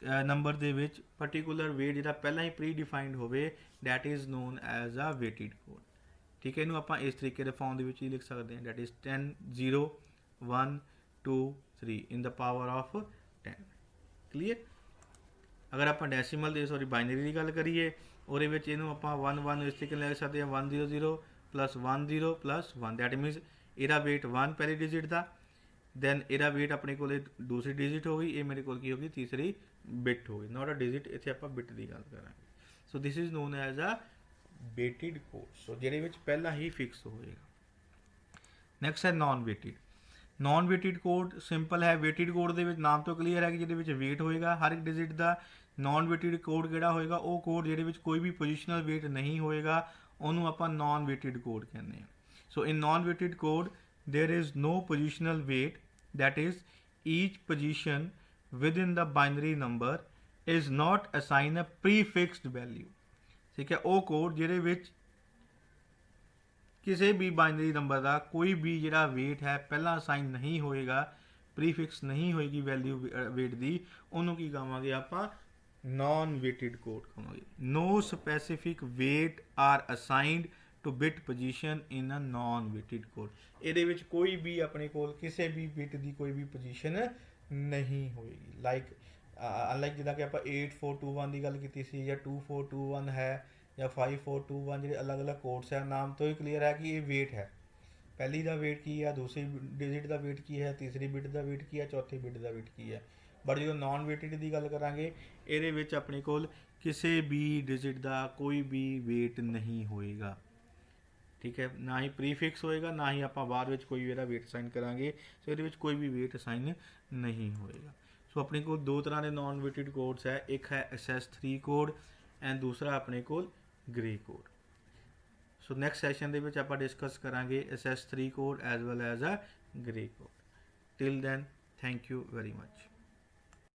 ਨੰਬਰ ਦੇ ਵਿੱਚ ਪਾਰਟਿਕੂਲਰ ਵੇਟ ਜਿਹੜਾ ਪਹਿਲਾਂ ਹੀ ਪ੍ਰੀ ਡਿਫਾਈਨਡ ਹੋਵੇ, that is known as a weighted code. ਠੀਕ ਹੈ, ਇਹਨੂੰ ਆਪਾਂ ਇਸ ਤਰੀਕੇ ਦੇ ਫਾਰਮ ਦੇ ਵਿੱਚ ਹੀ ਲਿਖ ਸਕਦੇ ਹਾਂ, that is 10 0 1 2 3 in the power of 10। Clear. ਅਗਰ ਆਪਾਂ ਡੈਸੀਮਲ ਦੇ ਬਾਈਨਰੀ ਦੀ ਗੱਲ ਕਰੀਏ, ਉਹਦੇ ਵਿੱਚ ਇਹਨੂੰ ਆਪਾਂ 1 1 ਇਸ ਤਰੀਕੇ ਨਾਲ ਲਿਖ ਸਕਦੇ ਹਾਂ, 1 0 0 ਪਲੱਸ 1 0 ਪਲੱਸ 1, ਦੈਟ ਮੀਨਸ ਇਹਦਾ ਵੇਟ 1 ਪਹਿਲੀ ਡਿਜਿਟ ਦਾ, ਦੈਨ ਇਹਦਾ ਵੇਟ ਆਪਣੇ ਕੋਲ ਦੂਸਰੀ ਡਿਜਿਟ ਹੋ ਗਈ, ਇਹ ਮੇਰੇ ਕੋਲ ਕੀ ਹੋ ਗਈ, ਤੀਸਰੀ ਬਿਟ ਹੋ ਗਈ, ਨਾਟ ਅ ਡਿਜਿਟ, ਇੱਥੇ ਆਪਾਂ ਬਿਟ ਦੀ ਗੱਲ ਕਰਾਂਗੇ। So this is known as a weighted code, so ਜਿਹਦੇ ਵਿੱਚ ਪਹਿਲਾਂ ਹੀ ਫਿਕਸ ਹੋਏਗਾ। ਨੈਕਸਟ ਹੈ non weighted. Non weighted code simple ਹੈ। ਵੇਟਡ ਕੋਡ ਦੇ ਵਿੱਚ ਨਾਮ ਤੋਂ ਕਲੀਅਰ ਹੈ ਕਿ ਜਿਹਦੇ ਵਿੱਚ ਵੇਟ ਹੋਏਗਾ ਹਰ ਇੱਕ ਡਿਜਿਟ ਦਾ। ਨਾਨ ਵੇਟਡ ਕੋਡ ਕਿਹੜਾ ਹੋਏਗਾ, ਉਹ ਕੋਡ ਜਿਹਦੇ ਵਿੱਚ ਕੋਈ ਵੀ ਪੋਜੀਸ਼ਨਲ ਵੇਟ ਨਹੀਂ ਹੋਏਗਾ, ਉਹਨੂੰ ਆਪਾਂ ਨਾਨ ਵੇਟਡ ਕੋਡ ਕਹਿੰਦੇ ਹਾਂ। So in non weighted code there is no positional weight, that is each position within the binary number is not assigned a prefixed value। ਠੀਕ ਹੈ, ਉਹ ਕੋਡ ਜਿਹਦੇ ਵਿੱਚ ਕਿਸੇ ਵੀ ਬਾਈਨਰੀ ਨੰਬਰ ਦਾ ਕੋਈ ਵੀ ਜਿਹੜਾ ਵੇਟ ਹੈ ਪਹਿਲਾਂ ਅਸਾਈਨ ਨਹੀਂ ਹੋਏਗਾ, ਪ੍ਰੀਫਿਕਸ ਨਹੀਂ ਹੋਏਗੀ ਵੈਲਿਊ ਵੇਟ ਦੀ, ਉਹਨੂੰ ਕੀ ਕਹਾਂਗੇ ਆਪਾਂ, ਨਾਨ ਵੇਟਡ ਕੋਡ ਕਹਾਂਗੇ। no specific weight are assigned to bit position in a non weighted code। ਇਹਦੇ ਵਿੱਚ ਕੋਈ ਵੀ ਆਪਣੇ ਕੋਲ ਕਿਸੇ ਵੀ ਬਿਟ ਦੀ ਕੋਈ ਵੀ ਪੋਜੀਸ਼ਨ ਨਹੀਂ ਹੋਏਗੀ। ਅਨਲਾਈਕ ਜਿੱਦਾਂ ਕਿ ਆਪਾਂ 8421 ਦੀ ਗੱਲ ਕੀਤੀ ਸੀ, ਜਾਂ 2421 ਹੈ, ਜਾਂ 5421, ਜਿਹੜੇ ਅਲੱਗ-ਅਲੱਗ ਕੋਡਸ ਹੈ, ਨਾਮ ਤੋਂ ਹੀ ਕਲੀਅਰ ਹੈ ਕਿ ਇਹ ਵੇਟ ਹੈ। ਪਹਿਲੀ ਦਾ ਵੇਟ ਕੀ ਹੈ, ਦੂਸਰੀ ਡਿਜਿਟ ਦਾ ਵੇਟ ਕੀ ਹੈ, ਤੀਸਰੀ ਬਿਟ ਦਾ ਵੇਟ ਕੀ ਹੈ, ਚੌਥੀ ਬਿਟ ਦਾ ਵੇਟ ਕੀ ਹੈ। ਬਟ ਜਦੋਂ ਨਾਨ ਵੇਟਡ ਦੀ ਗੱਲ ਕਰਾਂਗੇ, ਇਹਦੇ ਵਿੱਚ ਆਪਣੇ ਕੋਲ ਕਿਸੇ ਵੀ ਡਿਜਿਟ ਦਾ ਕੋਈ ਵੀ ਵੇਟ ਨਹੀਂ ਹੋਏਗਾ। ਠੀਕ ਹੈ, ਨਾ ਹੀ ਪ੍ਰੀਫਿਕਸ ਹੋਏਗਾ, ਨਾ ਹੀ ਆਪਾਂ ਬਾਅਦ ਵਿੱਚ ਕੋਈ ਇਹਦਾ ਵੇਟ ਅਸਾਈਨ ਕਰਾਂਗੇ, ਸੋ ਇਹਦੇ ਵਿੱਚ ਕੋਈ ਵੀ ਵੇਟ ਅਸਾਈਨ ਨਹੀਂ ਹੋਏਗਾ। ਸੋ ਆਪਣੇ ਕੋਲ ਦੋ ਤਰ੍ਹਾਂ ਦੇ ਨਾਨ ਵੇਟਡ ਕੋਡਸ ਹੈ, ਇੱਕ ਹੈ SS3 ਕੋਡ ਐਂਡ ਦੂਸਰਾ ਆਪਣੇ ਕੋਲ Gray code. So next session ਦੇ ਵਿੱਚ ਆਪਾਂ ਡਿਸਕਸ ਕਰਾਂਗੇ SS3 code as well as a Gray code. Till then, thank you very much.